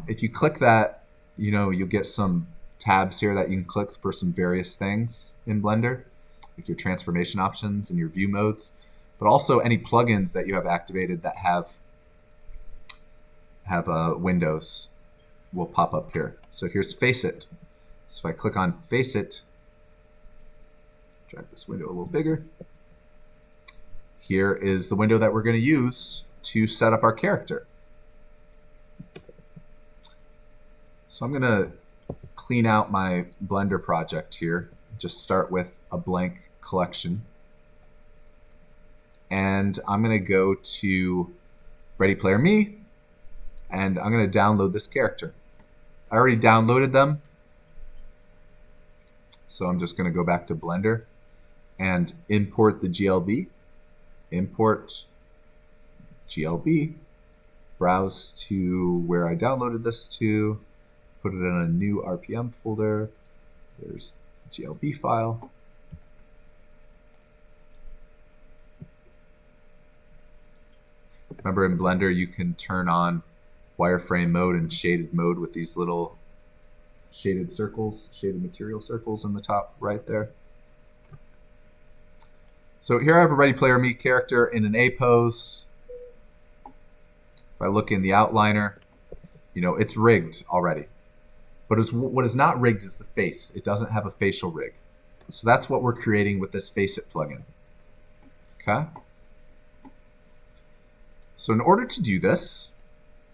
If you click that, you'll get some tabs here that you can click for some various things in Blender, like your transformation options and your view modes, but also any plugins that you have activated that have windows will pop up here. So here's Faceit. So if I click on Faceit, drag this window a little bigger. Here is the window that we're going to use to set up our character. So I'm going to clean out my Blender project here. Just start with a blank collection. And I'm going to go to Ready Player Me, and I'm going to download this character. I already downloaded them, so I'm just going to go back to Blender and import the GLB. Import GLB, browse to where I downloaded this to, put it in a new RPM folder. There's the GLB file. Remember, in Blender, you can turn on wireframe mode and shaded mode with these little shaded circles, shaded material circles in the top right there. So here I have a Ready Player Me character in an A pose. If I look in the outliner, it's rigged already. But what is not rigged is the face. It doesn't have a facial rig. So that's what we're creating with this Faceit plugin. Okay? So in order to do this,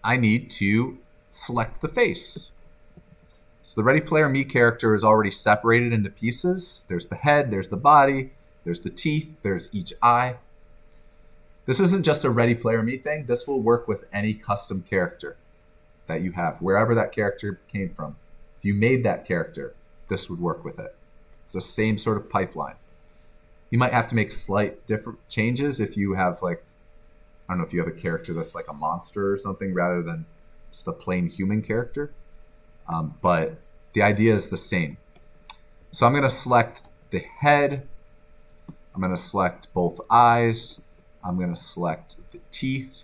I need to select the face. So the Ready Player Me character is already separated into pieces. There's the head, there's the body, there's the teeth, there's each eye. This isn't just a Ready Player Me thing. This will work with any custom character that you have, wherever that character came from. If you made that character, this would work with it. It's the same sort of pipeline. You might have to make slight different changes if you have I don't know if you have a character that's like a monster or something rather than just a plain human character. But the idea is the same. So I'm going to select the head. I'm going to select both eyes. I'm going to select the teeth.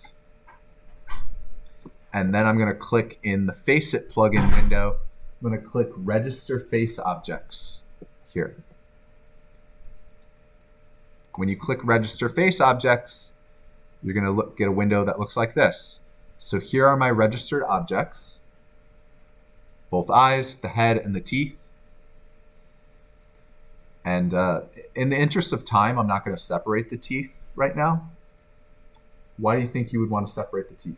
And then I'm going to click in the Faceit plugin window. I'm going to click Register Face Objects here. When you click Register Face Objects, you're going to get a window that looks like this. So here are my registered objects, both eyes, the head, and the teeth. And in the interest of time, I'm not going to separate the teeth right now. Why do you think you would want to separate the teeth?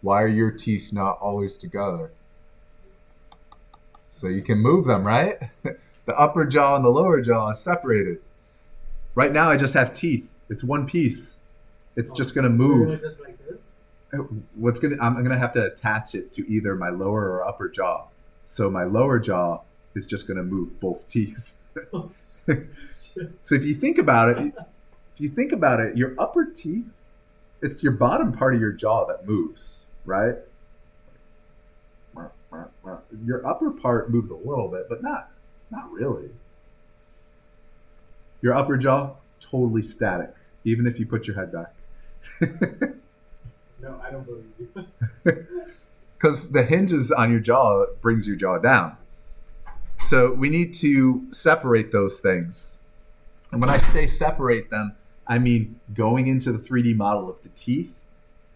Why are your teeth not always together? So you can move them, right? The upper jaw and the lower jaw is separated. Right now I just have teeth. It's one piece. It's just going to move. Just like this? I'm going to have to attach it to either my lower or upper jaw. So my lower jaw is just going to move both teeth. So if you think about it, your upper teeth, it's your bottom part of your jaw that moves, right? Your upper part moves a little bit, but not really. Your upper jaw, totally static, even if you put your head back. No, I don't believe you. Because the hinges on your jaw brings your jaw down. So we need to separate those things. And when I say separate them, I mean going into the 3D model of the teeth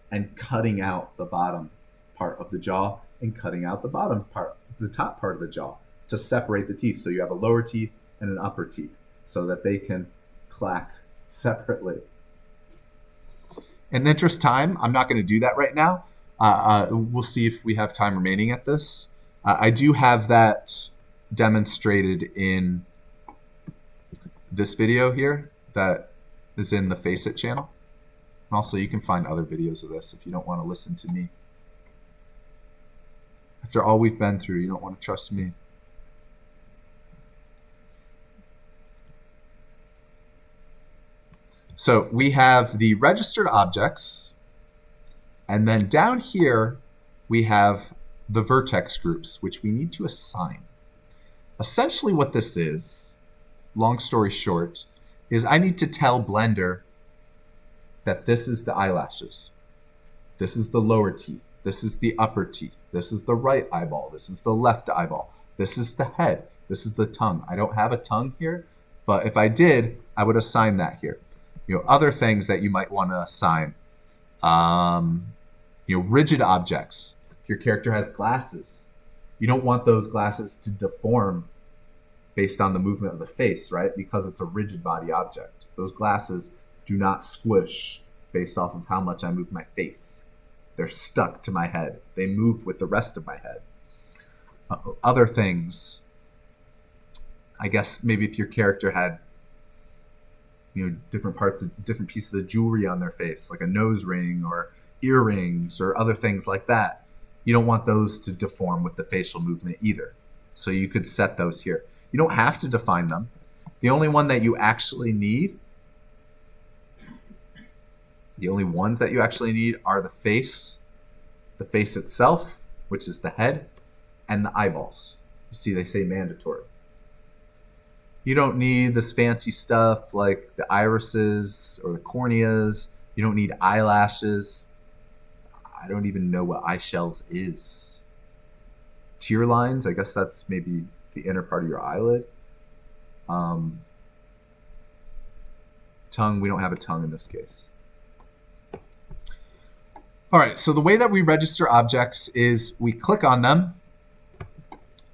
and cutting out the bottom part of the jaw and cutting out the bottom part, the top part of the jaw to separate the teeth. So you have a lower teeth and an upper teeth so that they can clack separately. In the interest of time, I'm not going to do that right now. We'll see if we have time remaining at this. I do have that demonstrated in this video here that is in the Faceit channel. And also, you can find other videos of this if you don't want to listen to me. After all we've been through, you don't want to trust me. So we have the registered objects, and then down here we have the vertex groups, which we need to assign. Essentially what this is, long story short, is I need to tell Blender that this is the eyelashes, this is the lower teeth, this is the upper teeth, this is the right eyeball, this is the left eyeball, this is the head, this is the tongue. I don't have a tongue here, but if I did, I would assign that here. Other things that you might want to assign, rigid objects. If your character has glasses, you don't want those glasses to deform based on the movement of the face, right? Because it's a rigid body object. Those glasses do not squish based off of how much I move my face. They're stuck to my head. They move with the rest of my head. Other things, I guess maybe if your character had different pieces of jewelry on their face, like a nose ring or earrings or other things like that. You don't want those to deform with the facial movement either. So you could set those here. You don't have to define them. The only one that you actually need, the only ones that you actually need are the face itself, which is the head, and the eyeballs. You see, they say mandatory. You don't need this fancy stuff like the irises or the corneas. You don't need eyelashes. I don't even know what eye shells is. Tear lines, I guess that's maybe the inner part of your eyelid. Tongue, we don't have a tongue in this case. All right, so the way that we register objects is we click on them.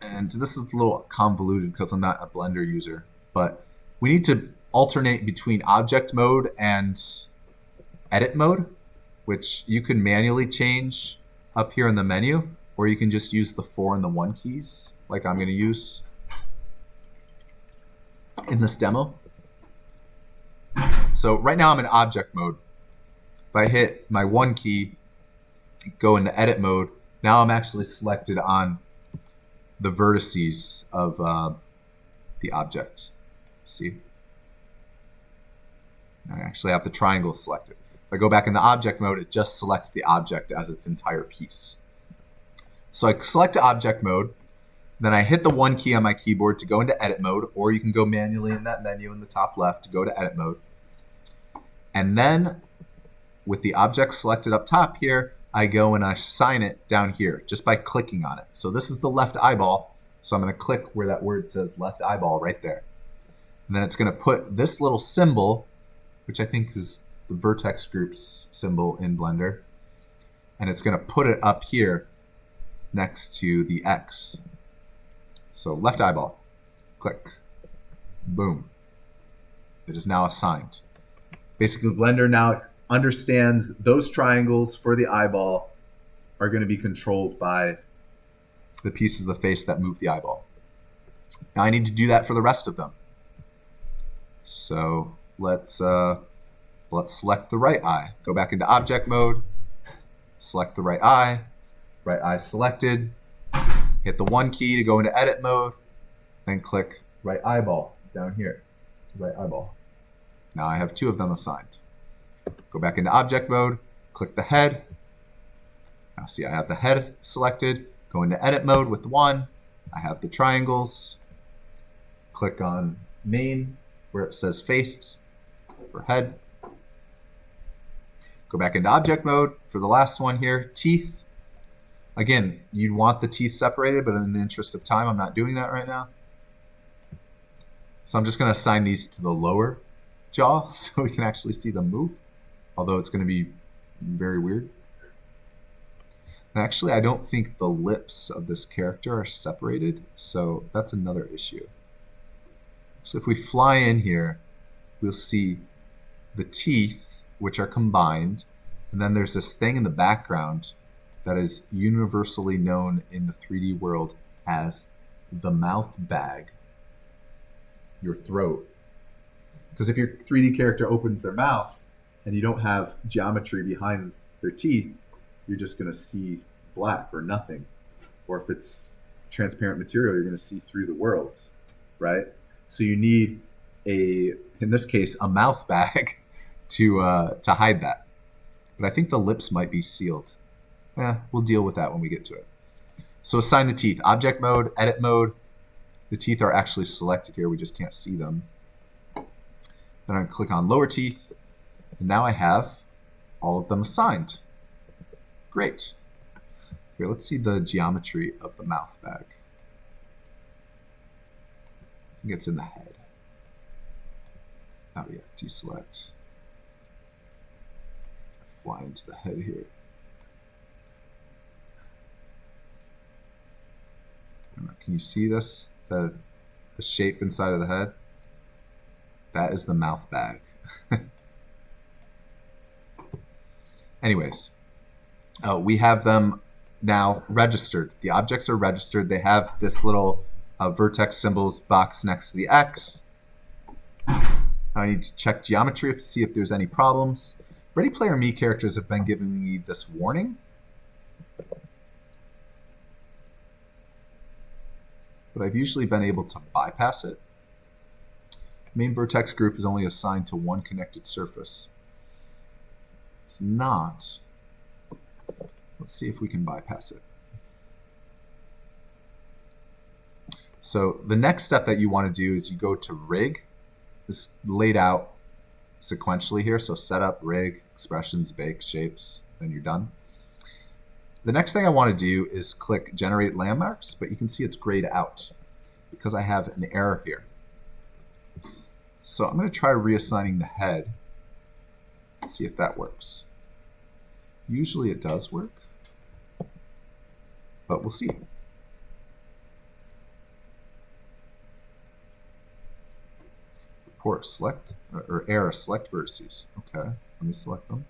And this is a little convoluted because I'm not a Blender user, but we need to alternate between object mode and edit mode, which you can manually change up here in the menu, or you can just use the 4 and the 1 keys, like I'm going to use in this demo. So right now I'm in object mode. If I hit my 1 key, go into edit mode, now I'm actually selected on the vertices of the object. See? I actually have the triangle selected. If I go back into object mode, it just selects the object as its entire piece. So I select object mode, then I hit the 1 key on my keyboard to go into edit mode, or you can go manually in that menu in the top left to go to edit mode. And then with the object selected up top here, I go and I assign it down here just by clicking on it. So this is the left eyeball. So I'm going to click where that word says left eyeball right there. And then it's going to put this little symbol, which I think is the vertex group's symbol in Blender, and it's going to put it up here next to the X. So left eyeball, click, boom. It is now assigned. Basically, Blender now understands those triangles for the eyeball are going to be controlled by the pieces of the face that move the eyeball. Now I need to do that for the rest of them. So let's select the right eye. Go back into object mode, select the right eye selected, hit the 1 key to go into edit mode, then click right eyeball down here, right eyeball. Now I have 2 of them assigned. Go back into object mode, click the head. Now see, I have the head selected. Go into edit mode with 1. I have the triangles. Click on main where it says face for head. Go back into object mode for the last one here, teeth. Again, you'd want the teeth separated, but in the interest of time, I'm not doing that right now. So I'm just going to assign these to the lower jaw so we can actually see them move, although it's going to be very weird. And actually, I don't think the lips of this character are separated, so that's another issue. So if we fly in here, we'll see the teeth, which are combined, and then there's this thing in the background that is universally known in the 3D world as the mouth bag, your throat. Because if your 3D character opens their mouth and you don't have geometry behind their teeth, you're just going to see black or nothing. Or if it's transparent material, you're going to see through the world, right? So you need in this case, a mouth bag to hide that. But I think the lips might be sealed. We'll deal with that when we get to it. So assign the teeth. Object mode, edit mode. The teeth are actually selected here. We just can't see them. Then I'm going to click on lower teeth. And now I have all of them assigned. Great. Here, let's see the geometry of the mouth bag. I think it's in the head. Oh yeah, deselect. Fly into the head here. Can you see this? The shape inside of the head? That is the mouth bag. Anyways, we have them now registered. The objects are registered. They have this little vertex symbols box next to the X. I need to check geometry to see if there's any problems. Ready Player Me characters have been giving me this warning. But I've usually been able to bypass it. Main vertex group is only assigned to one connected surface. It's not. Let's see if we can bypass it. So the next step that you want to do is you go to rig. This laid out sequentially here. So setup, rig, expressions, bake, shapes, then you're done. The next thing I want to do is click generate landmarks, but you can see it's grayed out because I have an error here. So I'm going to try reassigning the head and see if that works. Usually it does work, but we'll see. Report select or error select vertices. Okay, let me select them.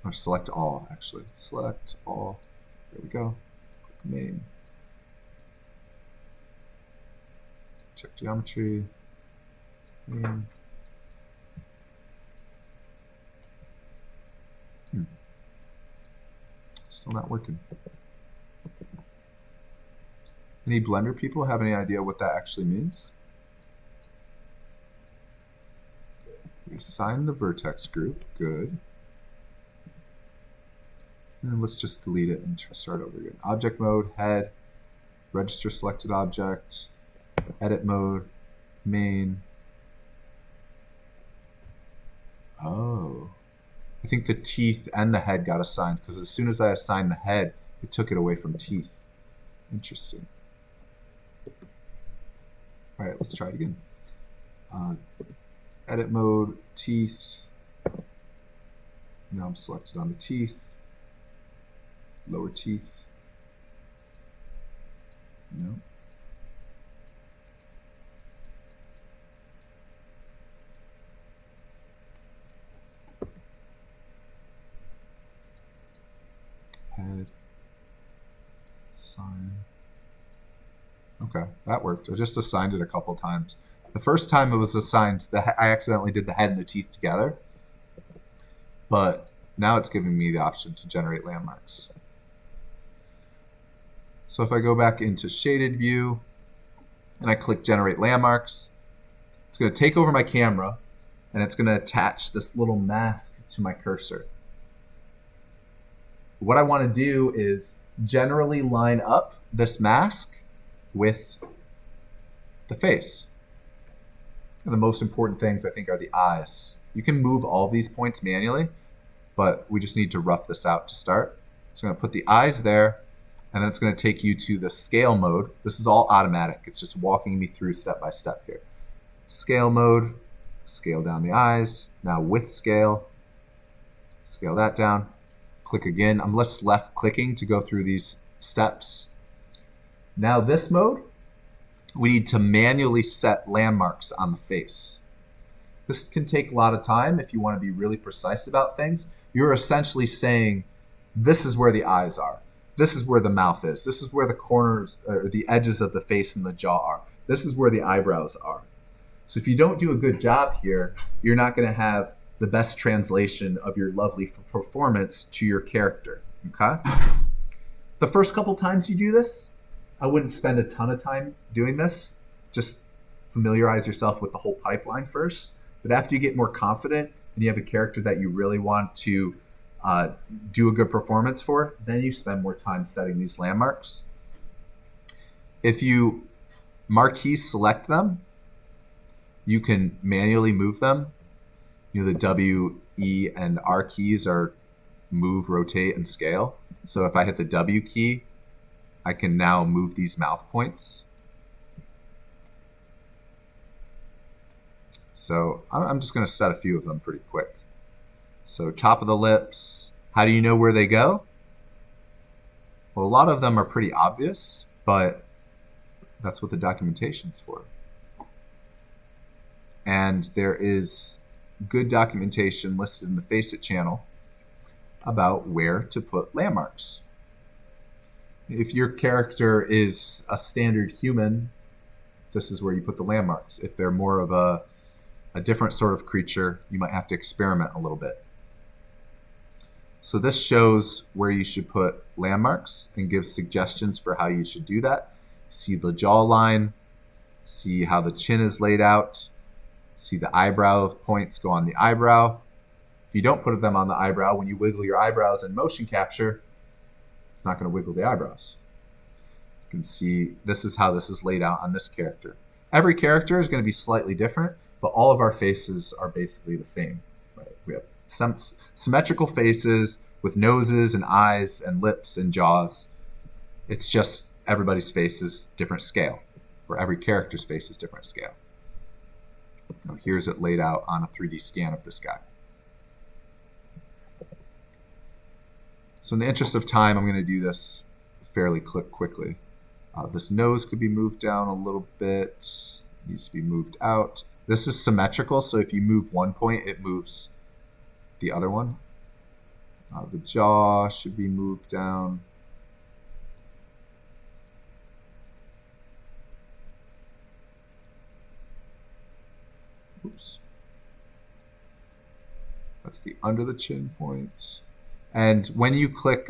Or select all, actually. Select all. There we go. Click main. Check geometry. Main. Still not working. Any Blender people have any idea what that actually means? We assign the vertex group. Good. And let's just delete it and start over again. Object mode, head, register selected object, edit mode, main. Oh. I think the teeth and the head got assigned because as soon as I assigned the head, it took it away from teeth. Interesting. All right, let's try it again. Edit mode, teeth. Now I'm selected on the teeth. Lower teeth. No. Head. Sign. Okay, that worked. I just assigned it a couple times. The first time it was assigned, I accidentally did the head and the teeth together. But now it's giving me the option to generate landmarks. So if I go back into shaded view and I click generate landmarks, it's going to take over my camera and it's going to attach this little mask to my cursor. What I want to do is generally line up this mask with the face. And the most important things I think are the eyes. You can move all these points manually, but we just need to rough this out to start. So I'm going to put the eyes there, and then it's going to take you to the scale mode. This is all automatic. It's just walking me through step by step here. Scale mode, scale down the eyes. Now with scale, scale that down. Click again. I'm just left clicking to go through these steps. Now this mode, we need to manually set landmarks on the face. This can take a lot of time if you want to be really precise about things. You're essentially saying, this is where the eyes are. This is where the mouth is. This is where the corners or the edges of the face and the jaw are. This is where the eyebrows are. So if you don't do a good job here, you're not going to have the best translation of your lovely performance to your character. Okay? The first couple times you do this, I wouldn't spend a ton of time doing this. Just familiarize yourself with the whole pipeline first. But after you get more confident and you have a character that you really want to do a good performance for, then you spend more time setting these landmarks. If you marquee select them, you can manually move them. You know, the W, E, and R keys are move, rotate, and scale. So if I hit the W key, I can now move these mouth points. So I'm just going to set a few of them pretty quick. So top of the lips, how do you know where they go? Well, a lot of them are pretty obvious, but that's what the documentation's for. And there is good documentation listed in the Faceit channel about where to put landmarks. If your character is a standard human, this is where you put the landmarks. If they're more of a different sort of creature, you might have to experiment a little bit. So this shows where you should put landmarks and gives suggestions for how you should do that. See the jawline, see how the chin is laid out, see the eyebrow points go on the eyebrow. If you don't put them on the eyebrow, when you wiggle your eyebrows in motion capture, it's not going to wiggle the eyebrows. You can see this is how this is laid out on this character. Every character is going to be slightly different, but all of our faces are basically the same. Right? We have some symmetrical faces with noses and eyes and lips and jaws. It's just everybody's face is different scale, or every character's face is different scale. Now here's it laid out on a 3D scan of this guy. So in the interest of time, I'm going to do this fairly quickly. This nose could be moved down a little bit. It needs to be moved out. This is symmetrical, so if you move one point, it moves the other one. The jaw should be moved down. Oops. That's the under the chin point. And when you click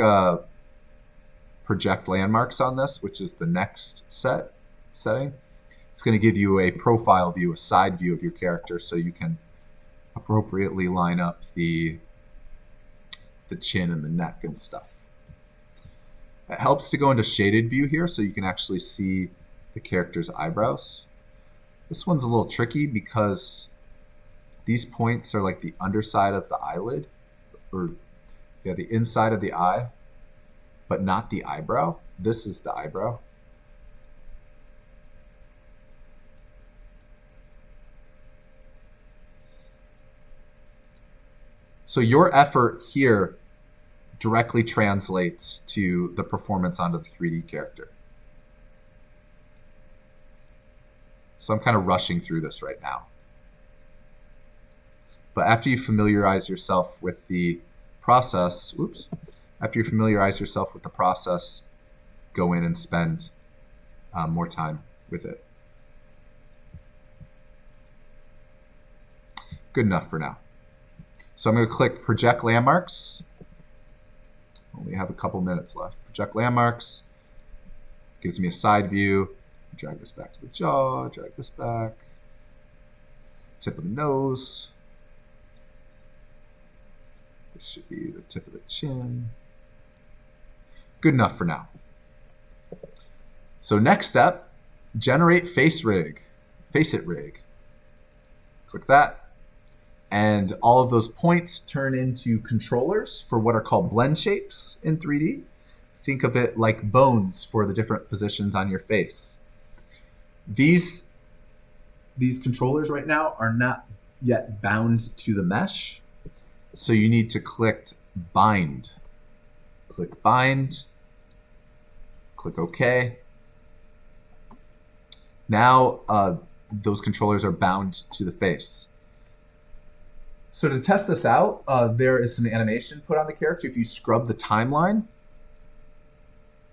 project landmarks on this, which is the next setting, it's going to give you a profile view, a side view of your character, so you can appropriately line up the chin and the neck and stuff. It helps to go into shaded view here so you can actually see the character's eyebrows. This one's a little tricky because These points are like the underside of the eyelid, or yeah, the inside of the eye, but not the eyebrow. This is the eyebrow. So your effort here directly translates to the performance onto the 3D character. So I'm kind of rushing through this right now. But after you familiarize yourself with the process, after you familiarize yourself with the process, go in and spend more time with it. Good enough for now. So I'm going to click Project Landmarks. Only have a couple minutes left. Project Landmarks. Gives me a side view. Drag this back to the jaw. Drag this back. Tip of the nose. This should be the tip of the chin. Good enough for now. So next step, generate face rig. Faceit rig. Click that. And all of those points turn into controllers for what are called blend shapes in 3D. Think of it like bones for the different positions on your face. These controllers right now are not yet bound to the mesh. So you need to click bind. Click bind. Click OK. Now those controllers are bound to the face. So to test this out, there is some animation put on the character. If you scrub the timeline,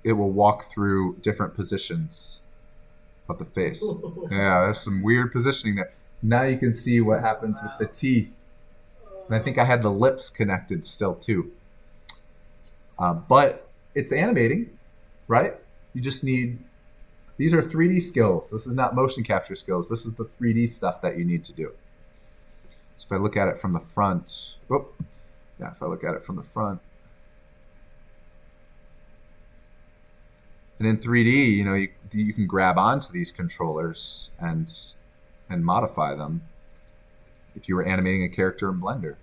it will walk through different positions of the face. Yeah, there's some weird positioning there. Now you can see what happens with the teeth. And I think I had the lips connected still too. But it's animating, right? You just need, these are 3D skills. This is not motion capture skills. This is the 3D stuff that you need to do. So if I look at it from the front, if I look at it from the front, and in 3D, you can grab onto these controllers and modify them. If you were animating a character in Blender,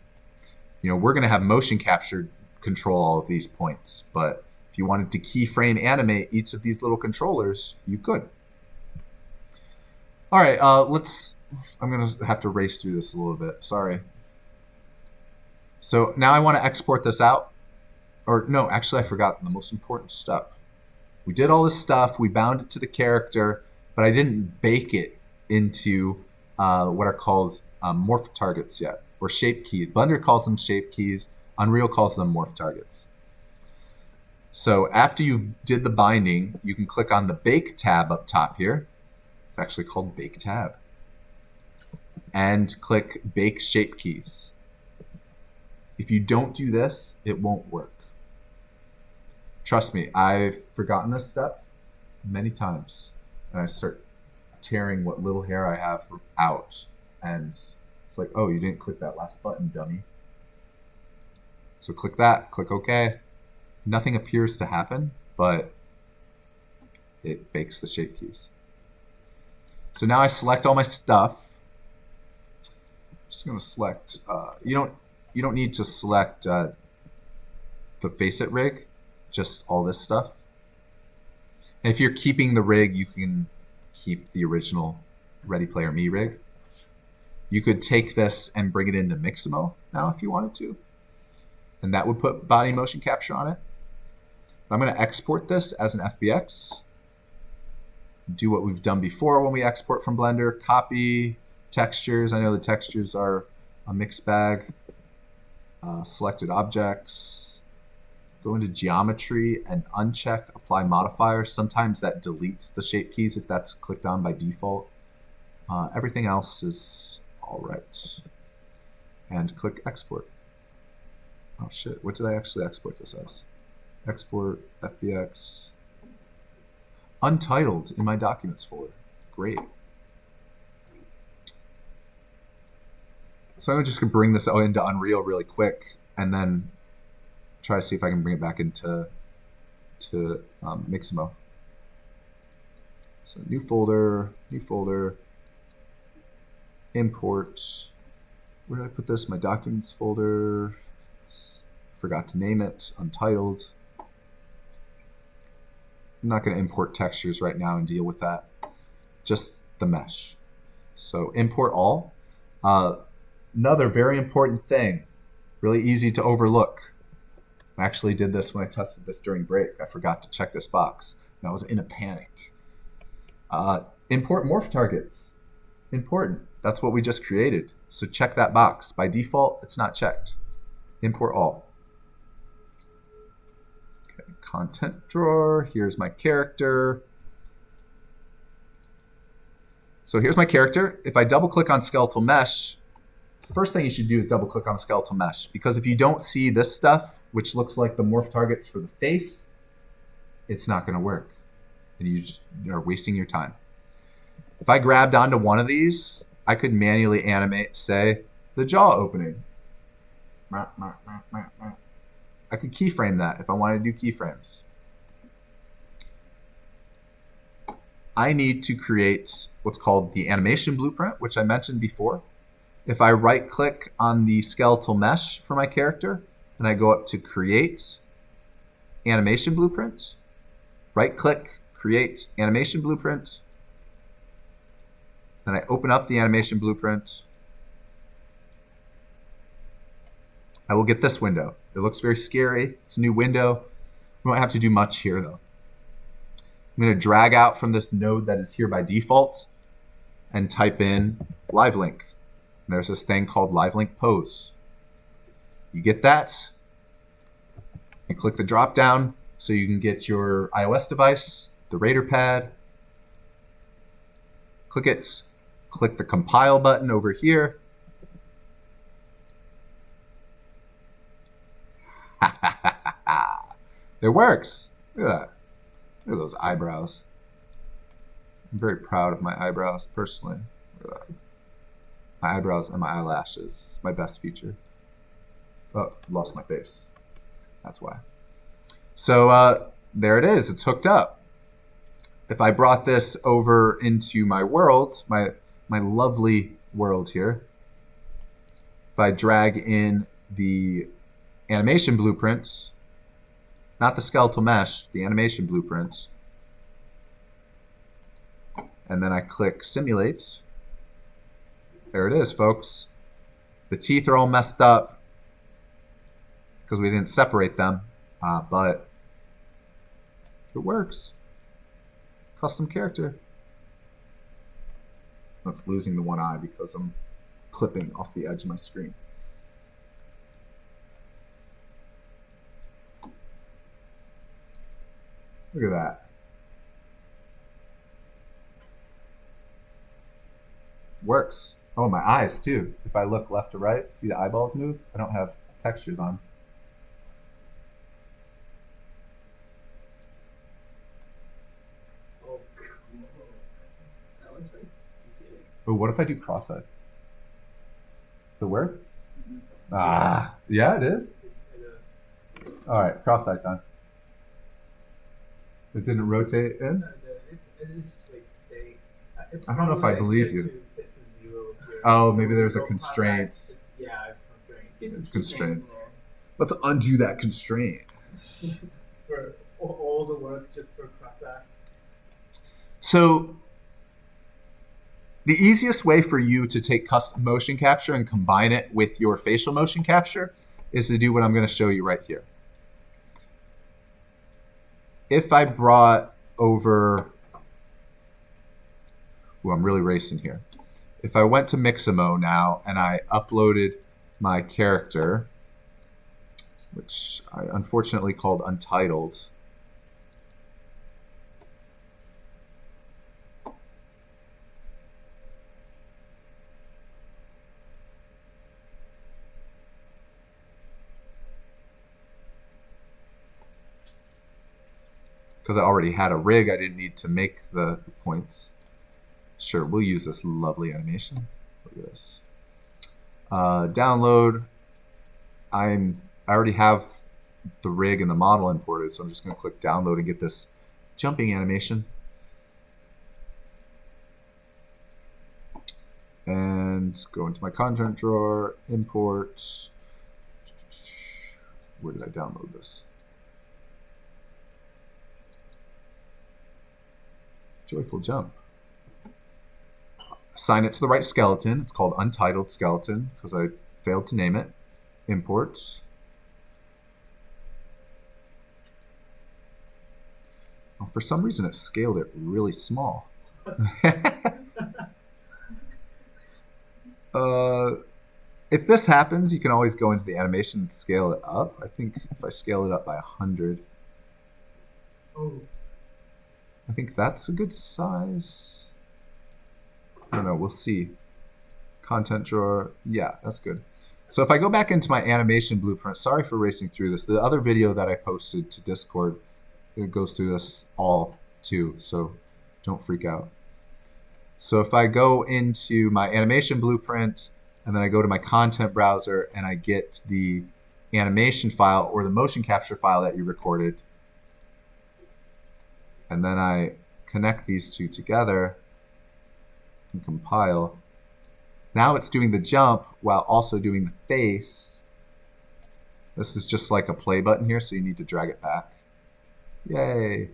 we're going to have motion capture control all of these points, but if you wanted to keyframe animate each of these little controllers, you could. All right, I'm going to have to race through this a little bit. Sorry. So now I want to export this out. Or no, actually I forgot the most important step. We did all this stuff. We bound it to the character, but I didn't bake it into what are called morph targets yet, or shape keys. Blender calls them shape keys. Unreal calls them morph targets. So after you did the binding, you can click on the Bake tab up top here. It's actually called Bake tab. And click Bake Shape Keys. If you don't do this, it won't work. Trust me, I've forgotten this step many times. And I start tearing what little hair I have out. And it's like, oh, you didn't click that last button, dummy. So click that, click OK. Nothing appears to happen, but it bakes the shape keys. So now I select all my stuff. Just going to select, you don't need to select the Faceit rig, just all this stuff. And if you're keeping the rig, you can keep the original Ready Player Me rig. You could take this and bring it into Mixamo now if you wanted to. And that would put body motion capture on it. But I'm going to export this as an FBX. Do what we've done before when we export from Blender. Copy textures. I know the textures are a mixed bag. Selected objects. Go into geometry and uncheck apply modifiers. Sometimes that deletes the shape keys if that's clicked on by default. Everything else is all right. And click export. Oh shit, what did I actually export this as? Export FBX. Untitled in my documents folder. Great. So I'm just going to bring this into Unreal really quick and then try to see if I can bring it back into Mixamo. So new folder, import. Where did I put this? My documents folder. Forgot to name it. Untitled. I'm not going to import textures right now and deal with that. Just the mesh. So import all. Another very important thing, really easy to overlook. I actually did this when I tested this during break. I forgot to check this box, and I was in a panic. Import morph targets. Important. That's what we just created. So check that box. By default, it's not checked. Import all. Okay, content drawer. Here's my character. So here's my character. If I double click on skeletal mesh, the first thing you should do is double click on skeletal mesh, because if you don't see this stuff, which looks like the morph targets for the face, it's not going to work. And you just are wasting your time. If I grabbed onto one of these, I could manually animate, say, the jaw opening. I could keyframe that if I wanted to do keyframes. I need to create what's called the animation blueprint, which I mentioned before. If I right-click on the skeletal mesh for my character, and I go up to Create Animation Blueprint, right-click, Create Animation Blueprint, then I open up the animation blueprint, I will get this window. It looks very scary. It's a new window. We won't have to do much here, though. I'm going to drag out from this node that is here by default and type in live link. And there's this thing called live link pose. You get that, and click the drop down so you can get your iOS device, the Raider pad. Click it. Click the compile button over here. It works. Look at that. Look at those eyebrows. I'm very proud of my eyebrows, personally. Look at that. My eyebrows and my eyelashes. It's my best feature. Oh, lost my face. That's why. So there it is. It's hooked up. If I brought this over into my world, my lovely world here, if I drag in the animation blueprint, not the skeletal mesh, the animation blueprint, and then I click simulate, there it is, folks. The teeth are all messed up because we didn't separate them, but it works. Custom character. That's losing the one eye because I'm clipping off the edge of my screen. Look at that. Works. Oh, my eyes too. If I look left to right, see the eyeballs move? I don't have textures on. Oh, cool. That looks like Oh, what if I do cross-eyed? Does it work? Ah, yeah, it is. All right, cross-eyed time. It didn't rotate in? It is just like staying. I don't know if I believe you. Set to 0 here. Oh, maybe there's a Go constraint. cross-eyed. Yeah, it's constrained. It's constrained. Let's undo that constraint. For all the work just for cross-eyed. So the easiest way for you to take custom motion capture and combine it with your facial motion capture is to do what I'm going to show you right here. If I brought over, well, I'm really racing here. If I went to Mixamo now and I uploaded my character, which I unfortunately called Untitled, because I already had a rig, I didn't need to make the points. Sure, we'll use this lovely animation. Look at this. Download. I already have the rig and the model imported, so I'm just going to click download and get this jumping animation. and go into my content drawer, import. Where did I download this? Joyful Jump. Assign it to the right skeleton. It's called Untitled Skeleton because I failed to name it. Import. Well, for some reason, it scaled it really small. If this happens, you can always go into the animation and scale it up. I think if I scale it up by 100, I think that's a good size. I don't know. We'll see. Content drawer. Yeah, that's good. So if I go back into my animation blueprint, sorry for racing through this. The other video that I posted to Discord, it goes through this all too, so don't freak out. So if I go into my animation blueprint and then I go to my content browser and I get the animation file or the motion capture file that you recorded, and then I connect these two together and compile, now it's doing the jump while also doing the face. This is just like a play button here, so you need to drag it back. Yay.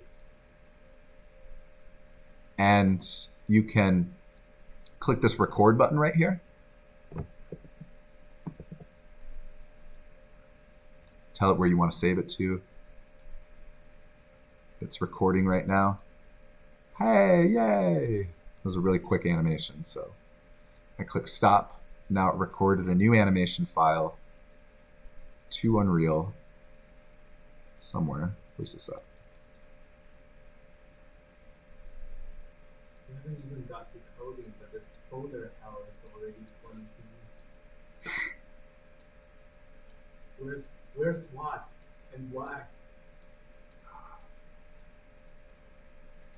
And you can click this record button right here. Tell it where you want to save it to. It's recording right now. Hey, yay. It was a really quick animation, so I click stop. Now it recorded a new animation file to Unreal somewhere. Where's this up? We haven't even got to coding, but this folder hour is already 22. Where's what and why?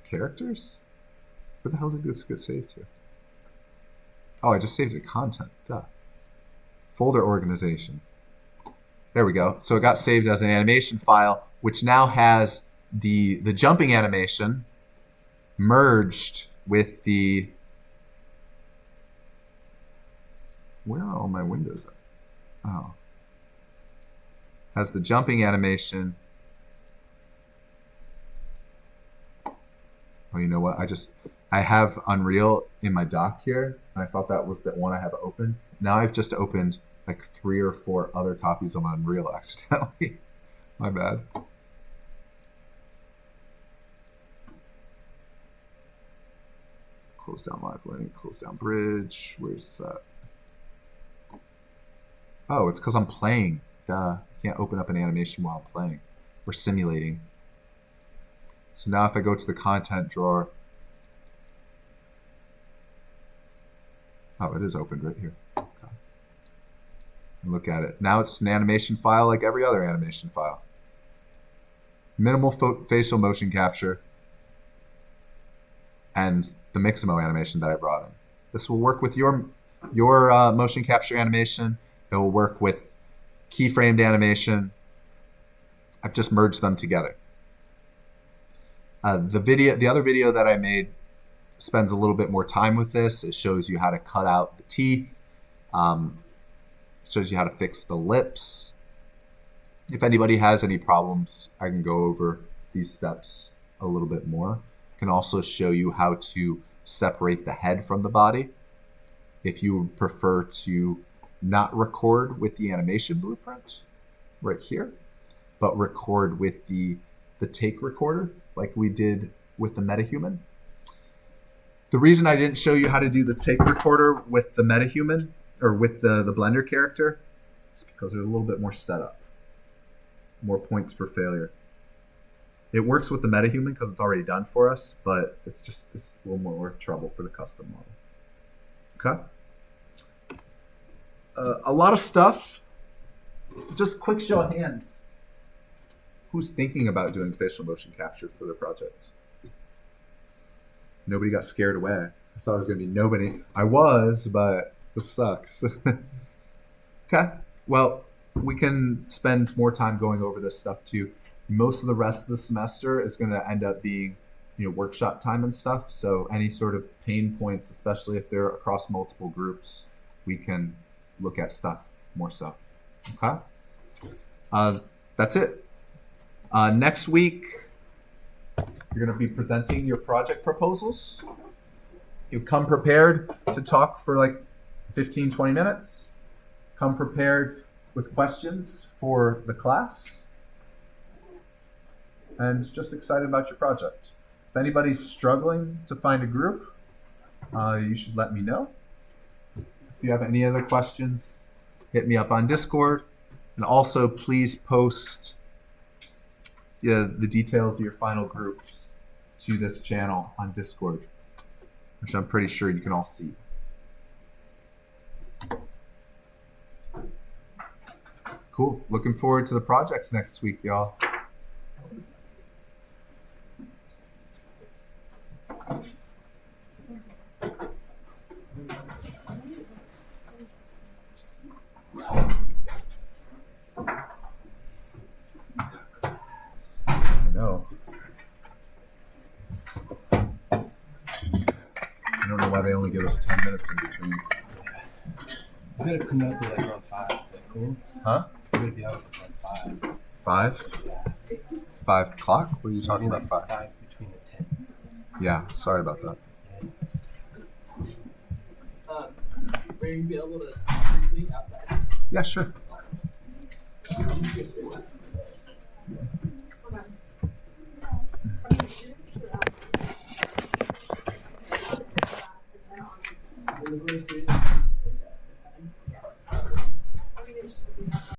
Characters? Where the hell did this get saved to? Oh, I just saved it to content. Duh. Folder organization. There we go. So it got saved as an animation file, which now has the jumping animation merged with the... Where are all my windows at? Oh. Has the jumping animation. Oh, you know what? I have Unreal in my dock here, and I thought that was the one I have open. Now I've just opened like 3 or 4 other copies of Unreal accidentally. My bad. Close down live link, close down bridge. Where's this at? Oh, it's because I'm playing. Duh. I can't open up an animation while I'm playing. We're simulating. So now if I go to the content drawer, oh, it is opened right here. Okay. And look at it. Now it's an animation file like every other animation file. Minimal facial motion capture and the Mixamo animation that I brought in. This will work with your motion capture animation. It will work with keyframed animation. I've just merged them together. The other video that I made spends a little bit more time with this. It shows you how to cut out the teeth. Shows you how to fix the lips. If anybody has any problems, I can go over these steps a little bit more. I can also show you how to separate the head from the body. If you prefer to not record with the animation blueprint right here, but record with the take recorder like we did with the MetaHuman. The reason I didn't show you how to do the take recorder with the MetaHuman or with the Blender character is because there's a little bit more setup, more points for failure. It works with the MetaHuman because it's already done for us, but it's a little more trouble for the custom model. Okay. A lot of stuff. Just quick show of hands. Who's thinking about doing facial motion capture for the project? Nobody got scared away. I thought it was going to be nobody. I was, but this sucks. Okay. Well, we can spend more time going over this stuff too. Most of the rest of the semester is going to end up being workshop time and stuff. So any sort of pain points, especially if they're across multiple groups, we can look at stuff more so. Okay. That's it. Next week, you're going to be presenting your project proposals. You come prepared to talk for like 15, 20 minutes. Come prepared with questions for the class. And just excited about your project. If anybody's struggling to find a group, you should let me know. If you have any other questions, hit me up on Discord. And also, please post the details of your final groups to this channel on Discord, which I'm pretty sure you can all see. Cool. Looking forward to the projects next week, y'all. I know. I don't know why they only give us 10 minutes in between. I'm gonna come up with like around 5. Is that cool? Huh? I'm gonna be out at like 5. 5? 5 o'clock? What are you talking about? 5? 5 between the 10. Yeah, sorry about that. Were you be able to briefly outside? Yeah, sure. Just